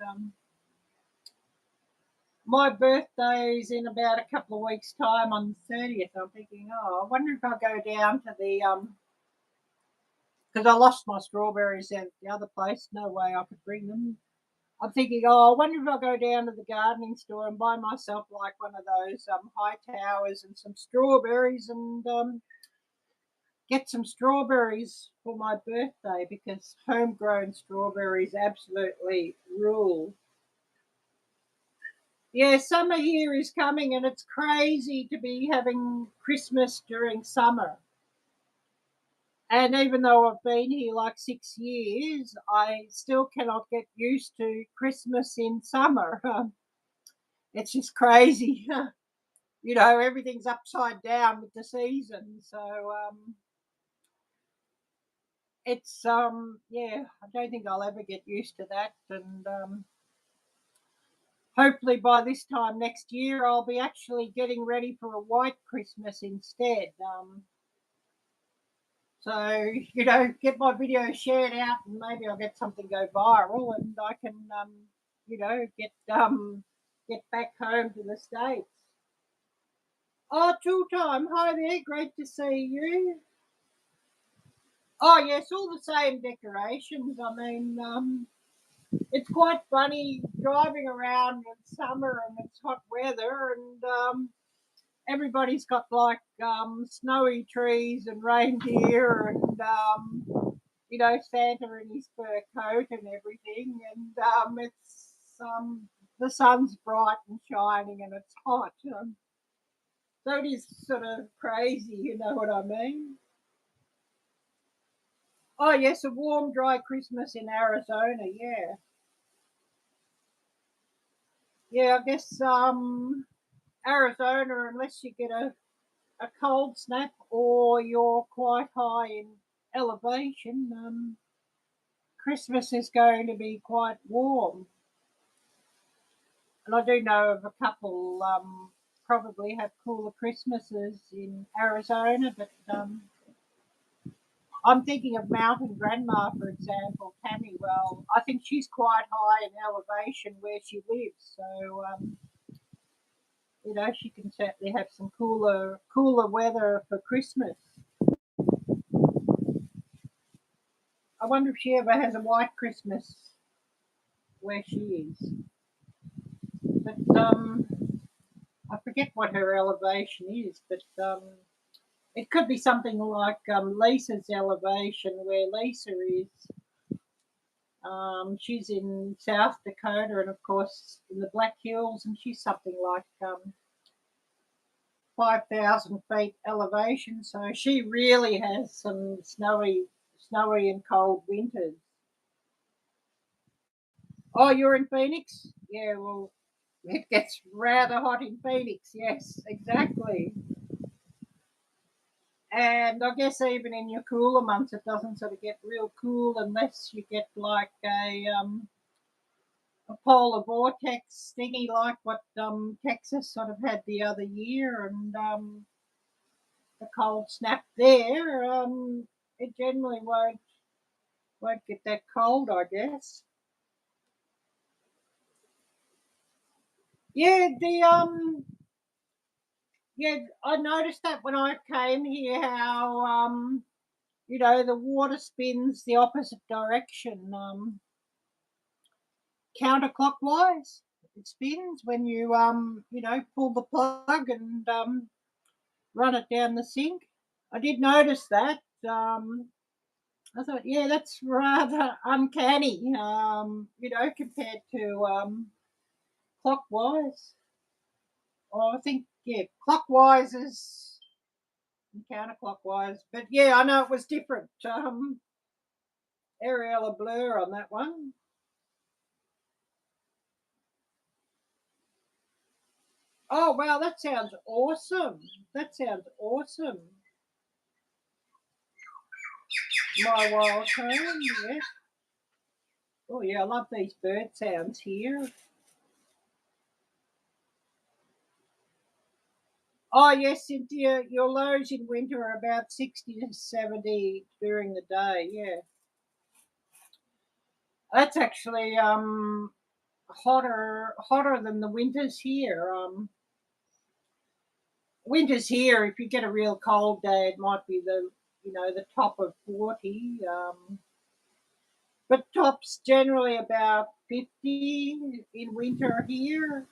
my birthday's in about a couple of weeks' time on the 30th. I'm thinking, oh, I wonder if I'll go down to the because I lost my strawberries at the other place. No way I could bring them. I'm thinking, oh, I wonder if I'll go down to the gardening store and buy myself like one of those high towers and some strawberries and get some strawberries for my birthday because homegrown strawberries absolutely rule. Yeah, summer here is coming and it's crazy to be having Christmas during summer. And even though I've been here like 6 years, I still cannot get used to Christmas in summer. It's just crazy. You know, everything's upside down with the season. So it's yeah, I don't think I'll ever get used to that. And hopefully by this time next year I'll be actually getting ready for a white Christmas instead. So, you know, get my video shared out and maybe I'll get something go viral and I can, you know, get back home to the States. Oh, Tool Time. Hi there. Great to see you. Oh, yes, all the same decorations. I mean, it's quite funny driving around in summer and it's hot weather and everybody's got like snowy trees and reindeer and you know, Santa in his fur coat and everything, and it's the sun's bright and shining and it's hot. So it is sort of crazy, you know what I mean? Oh yes, a warm, dry Christmas in Arizona. Yeah, yeah. I guess Arizona, unless you get a cold snap or you're quite high in elevation, Christmas is going to be quite warm. And I do know of a couple probably have cooler Christmases in Arizona, but I'm thinking of Mountain Grandma, for example, Tammy. Well, I think she's quite high in elevation where she lives, so she can certainly have some cooler weather for Christmas. I wonder if she ever has a white Christmas where she is. But I forget what her elevation is, but it could be something like Lisa's elevation, where Lisa is. She's in South Dakota, and of course in the Black Hills, and she's something like 5,000 feet elevation. So she really has some snowy and cold winters. Oh, you're in Phoenix? Yeah, well, it gets rather hot in Phoenix. Yes, exactly. And I guess even in your cooler months, it doesn't sort of get real cool unless you get like a polar vortex thingy like what Texas sort of had the other year, and the cold snap there. It generally won't get that cold, I guess. Yeah, the yeah, I noticed that when I came here, how the water spins the opposite direction, counterclockwise. It spins when you pull the plug and run it down the sink. I did notice that. I thought, yeah, that's rather uncanny, compared to clockwise. Or I think, yeah, clockwise is counterclockwise. But yeah, I know it was different. Arielle a blur on that one. Oh, wow, that sounds awesome. That sounds awesome. My wild home, yeah. Oh, yeah, I love these bird sounds here. Oh, yes, Cynthia, your lows in winter are about 60 to 70 during the day, yeah. That's actually hotter than the winters here. Winters here, if you get a real cold day, it might be the top of 40. But tops generally about 50 in winter here,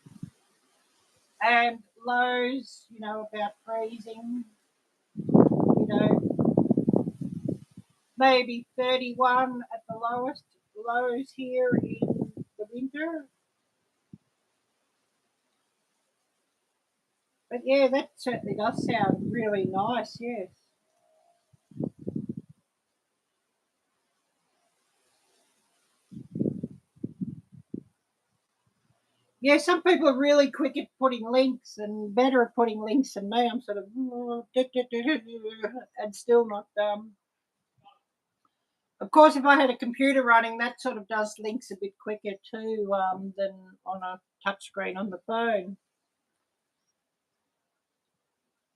and lows, about freezing, maybe 31 at the lowest lows here in the winter. But yeah, that certainly does sound really nice, yes. Yeah, some people are really quick at putting links and better at putting links than me. I'm sort of and still not. Of course, if I had a computer running, that sort of does links a bit quicker too than on a touchscreen on the phone.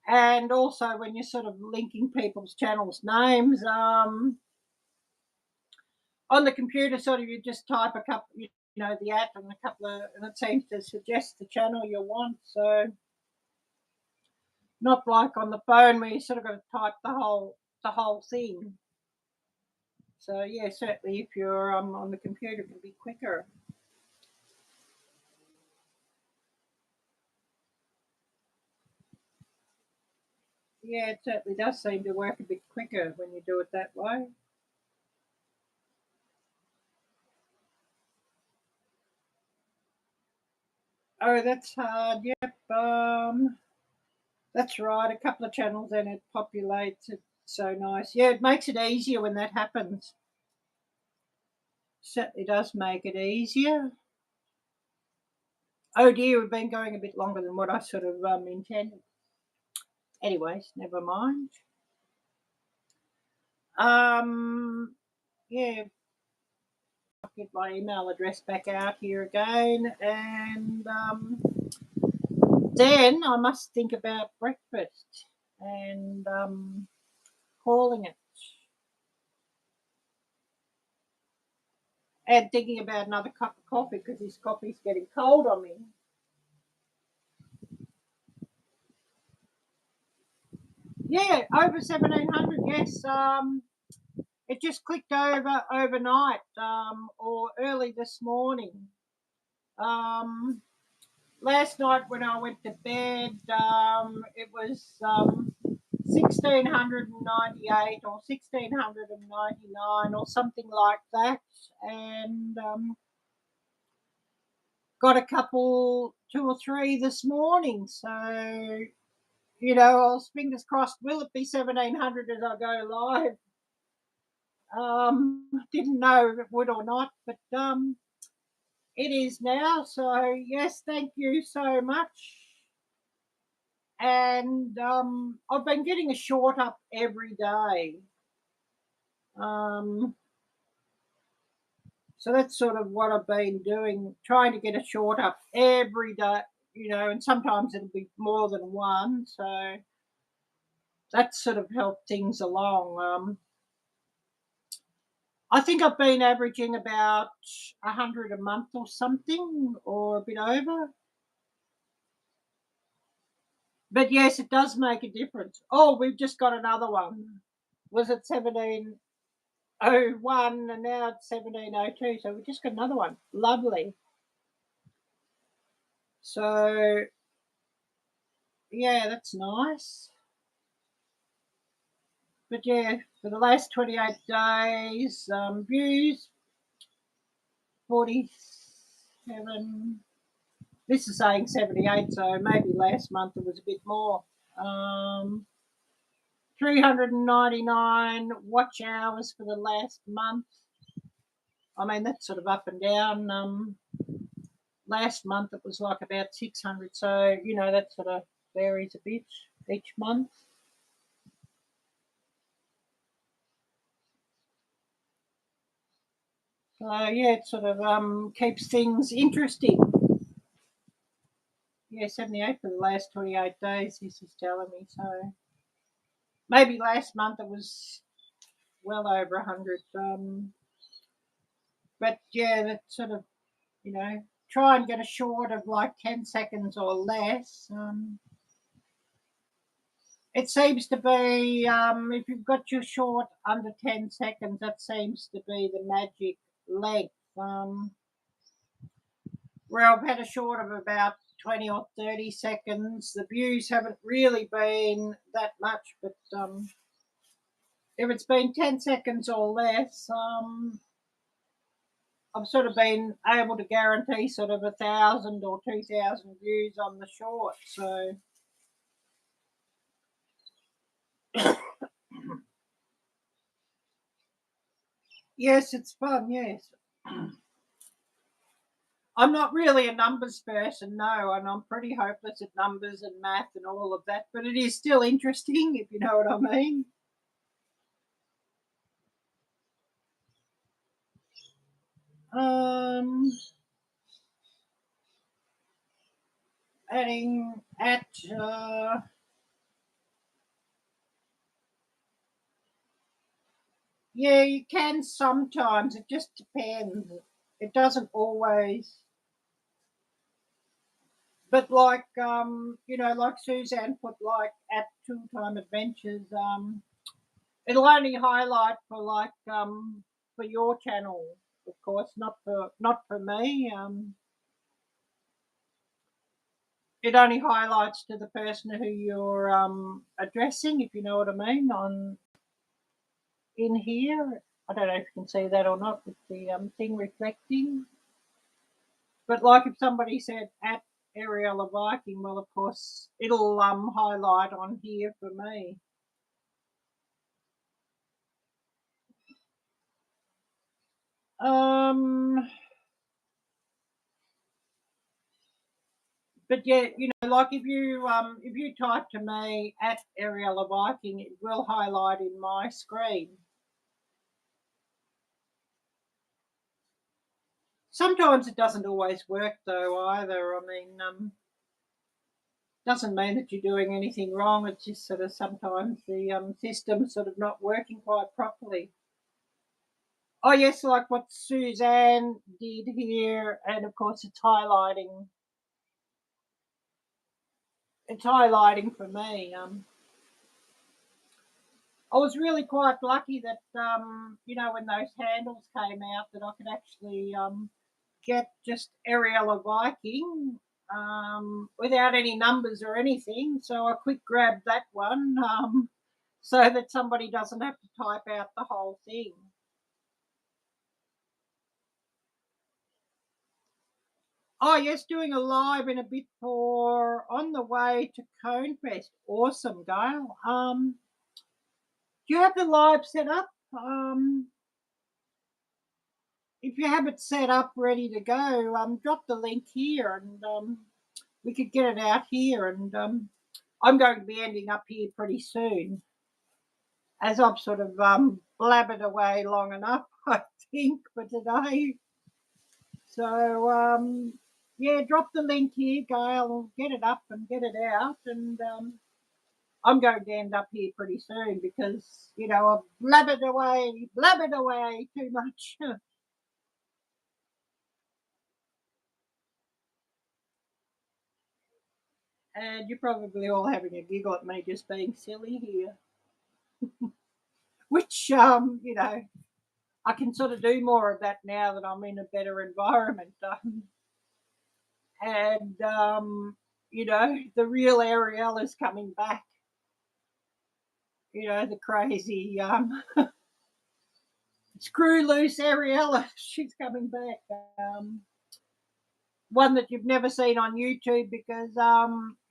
And also, when you're sort of linking people's channels' names on the computer, sort of you just type a couple, the app and a couple of, and it seems to suggest the channel you want. So not like on the phone where you sort of got to type the whole thing. So yeah, certainly if you're on the computer, it can be quicker. Yeah, it certainly does seem to work a bit quicker when you do it that way. Oh, that's hard. Yep. That's right. A couple of channels and it populates it. So nice. Yeah, it makes it easier when that happens. Certainly does make it easier. Oh dear, we've been going a bit longer than what I sort of intended. Anyways, never mind. Yeah, I'll get my email address back out here again, and then I must think about breakfast and calling it, and thinking about another cup of coffee because this coffee's getting cold on me. Yeah, over 1,700. Yes. It just clicked over overnight or early this morning. Last night when I went to bed, it was 1,698 or 1,699 or something like that, and got a couple, two or three this morning. So I was fingers crossed. Will it be 1,700 as I go live? Didn't know if it would or not, but it is now. So yes, thank you so much. And I've been getting a short up every day. So that's sort of what I've been doing, trying to get a short up every day, and sometimes it'll be more than one. So that's sort of helped things along. I think I've been averaging about 100 a month or something, or a bit over. But yes, it does make a difference. Oh, we've just got another one. Was it 1701 and now it's 1702? So we just got another one. Lovely. So yeah, that's nice. But yeah, for the last 28 days, views 47. This is saying 78, so maybe last month it was a bit more. 399 watch hours for the last month. I mean, that's sort of up and down. Last month it was like about 600, so that sort of varies a bit each month. So yeah, it sort of keeps things interesting. Yeah, 78 for the last 28 days, this is telling me. So maybe last month it was well over 100. But yeah, that sort of, try and get a short of like 10 seconds or less. It seems to be, if you've got your short under 10 seconds, that seems to be the magic length. Where I've had a short of about 20 or 30 seconds, the views haven't really been that much, but if it's been 10 seconds or less, I've sort of been able to guarantee sort of 1,000 or 2,000 views on the short. So yes, it's fun. Yes, I'm not really a numbers person, no, and I'm pretty hopeless at numbers and math and all of that. But it is still interesting, if you know what I mean. Um, adding at yeah, you can sometimes. It just depends. It doesn't always. But like like Suzanne put like at Two Time Adventures, it'll only highlight for like for your channel, of course, not for me. It only highlights to the person who you're addressing, if you know what I mean, on in here. I don't know if you can see that or not with the thing reflecting. But like if somebody said at Arielle-Viking, well, of course, it'll highlight on here for me. But yeah, you know, like if you type to me at Arielle-Viking, it will highlight in my screen. Sometimes it doesn't always work though either. I mean, doesn't mean that you're doing anything wrong. It's just sort of sometimes the system's sort of not working quite properly. Oh yes, like what Suzanne did here, and of course it's highlighting. It's highlighting for me. I was really quite lucky that you know, when those handles came out, that I could actually get just Arielle-Viking without any numbers or anything. So I quick grabbed that one so that somebody doesn't have to type out the whole thing. Oh yes, doing a live in a bit for on the way to Conefest. Awesome, Gail. Do you have the live set up? If you have it set up ready to go, drop the link here and we could get it out here. And I'm going to be ending up here pretty soon, as I've sort of blabbered away long enough, I think, for today. So yeah, drop the link here, Gail. Get it up and get it out, and I'm going to end up here pretty soon because you know I've blabbered away too much. And you're probably all having a giggle at me just being silly here, which you know, I can sort of do more of that now that I'm in a better environment. And you know, the real Arielle is coming back. You know, the crazy screw loose Arielle, she's coming back. One that you've never seen on YouTube because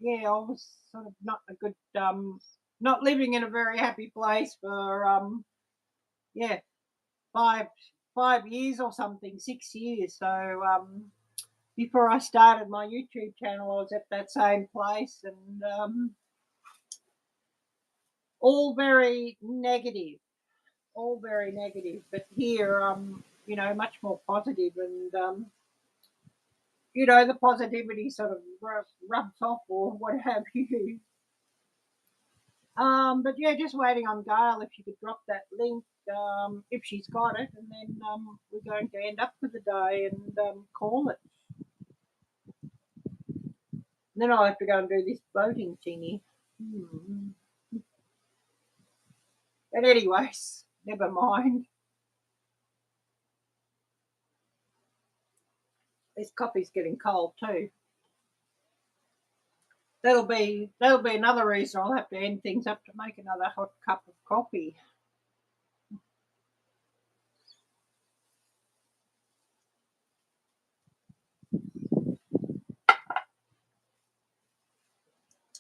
yeah, I was sort of not a good not living in a very happy place for yeah, five 5 years or something, 6 years. So before I started my YouTube channel, I was at that same place, and all very negative, all very negative. But here, you know, much more positive, and you know, the positivity sort of rubs off or what have you. But yeah, just waiting on Gail if she could drop that link, if she's got it, and then we're going to end up for the day and call it. And then I'll have to go and do this voting thingy. But anyways, never mind. This coffee's getting cold too. That'll be another reason I'll have to end things up to make another hot cup of coffee.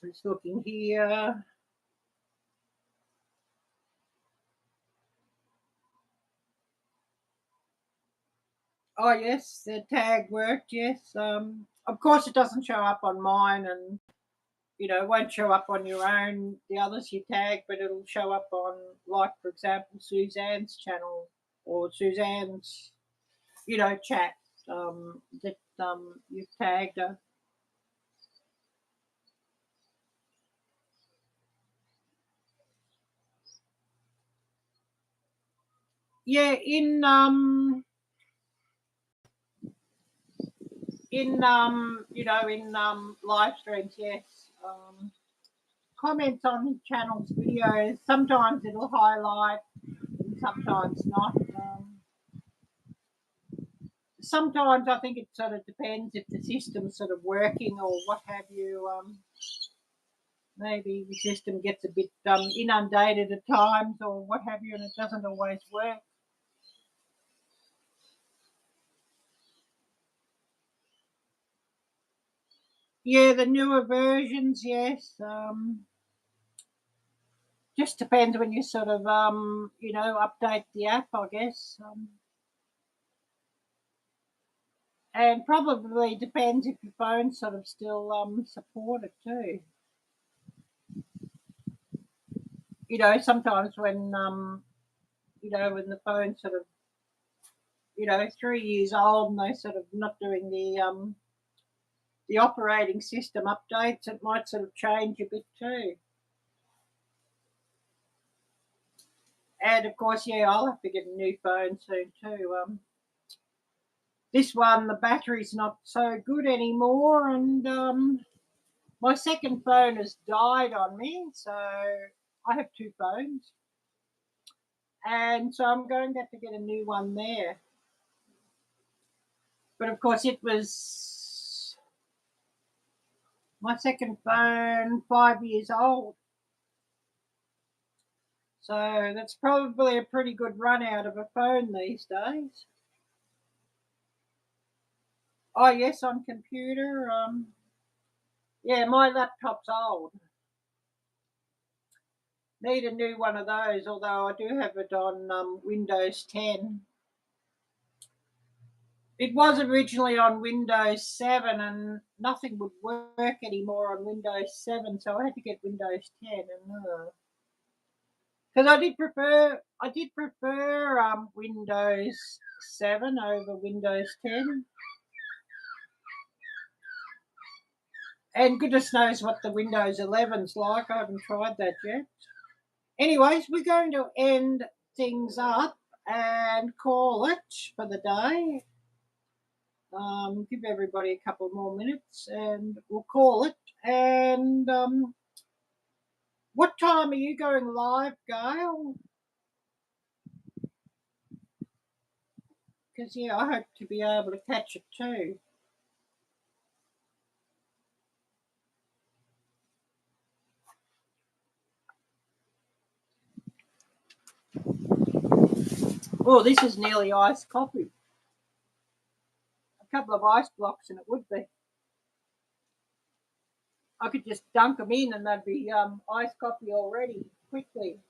Just looking here. Oh yes, the tag worked. Yes. Of course, it doesn't show up on mine, and you know, it won't show up on your own, the others you tag, but it'll show up on, like for example, Suzanne's channel or Suzanne's, you know, chat that you've tagged her. Yeah, in you know, in live streams, yes. Comments on channel's videos, sometimes it'll highlight and sometimes not. Sometimes I think it sort of depends if the system's sort of working or what have you. Maybe the system gets a bit inundated at times or what have you, and it doesn't always work. Yeah, the newer versions, yes. Just depends when you sort of you know, update the app, I guess. And probably depends if your phone sort of still support it too. You know, sometimes when when the phone sort of 3 years old and they sort of not doing the operating system updates, it might sort of change a bit too. And of course, yeah, I'll have to get a new phone soon too. This one, the battery's not so good anymore, and my second phone has died on me, so I have two phones, and so I'm going to have to get a new one there. But of course, it was my second phone 5 years old, so that's probably a pretty good run out of a phone these days. Oh yes, on computer. Yeah, my laptop's old. Need a new one of those, although I do have it on Windows 10. It was originally on Windows 7 and nothing would work anymore on Windows 7, so I had to get Windows 10. And because I did prefer Windows 7 over Windows 10. And goodness knows what the Windows 11's like. I haven't tried that yet. Anyways, we're going to end things up and call it for the day. Give everybody a couple more minutes and we'll call it. And what time are you going live, Gail? Because, yeah, I hope to be able to catch it too. Oh, this is nearly iced coffee. A couple of ice blocks and it would be. I could just dunk them in and they'd be iced coffee already, quickly.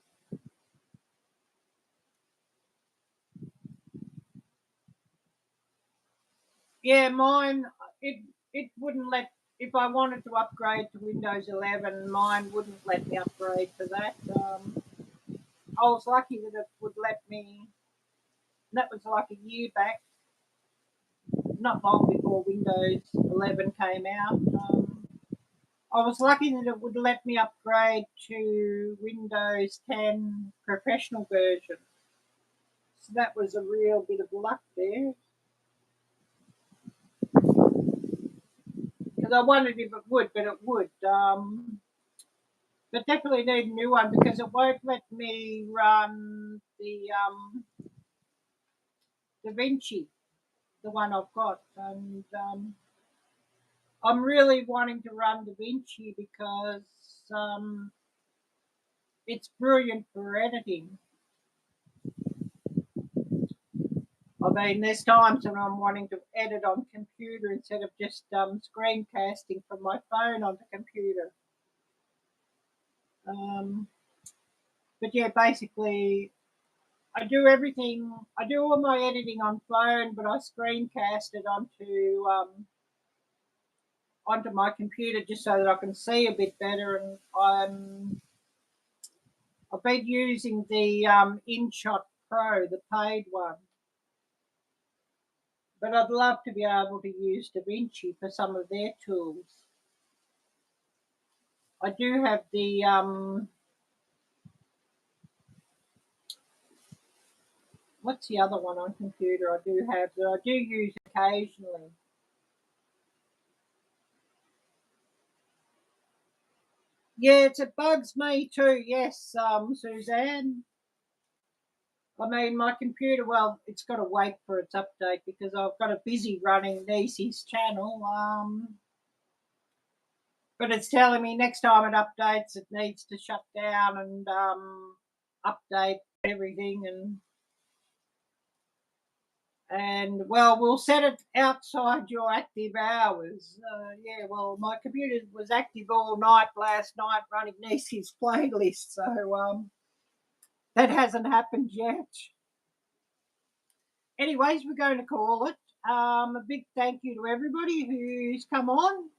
Yeah, mine, it wouldn't let, if I wanted to upgrade to Windows 11, mine wouldn't let me upgrade to that. I was lucky that it would let me, that was like a year back, not long before Windows 11 came out. I was lucky that it would let me upgrade to Windows 10 professional version. So that was a real bit of luck there. Because I wondered if it would, but it would. But definitely need a new one because it won't let me run the Da Vinci, the one I've got. And I'm really wanting to run Da Vinci because it's brilliant for editing. I mean, there's times when I'm wanting to edit on computer instead of just screencasting from my phone on the computer. But yeah, basically, I do everything. I do all my editing on phone, but I screencast it onto my computer just so that I can see a bit better. And I've been using the InShot Pro, the paid one. But I'd love to be able to use Da Vinci for some of their tools. I do have the what's the other one on computer I do have that I do use occasionally. Yes, it bugs me too. Yes, Suzanne. I mean, my computer, well, it's got to wait for its update because I've got a busy running Nisi's channel. But it's telling me next time it updates, it needs to shut down and update everything. And well, we'll set it outside your active hours. Yeah, well, my computer was active all night last night running Nisi's playlist, so that hasn't happened yet. Anyways, we're going to call it. a big thank you to everybody who's come on.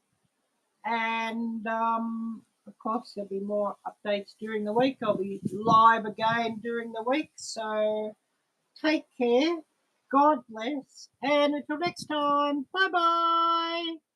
And of course, there'll be more updates during the week. I'll be live again during the week. So take care. God bless. And until next time, bye-bye.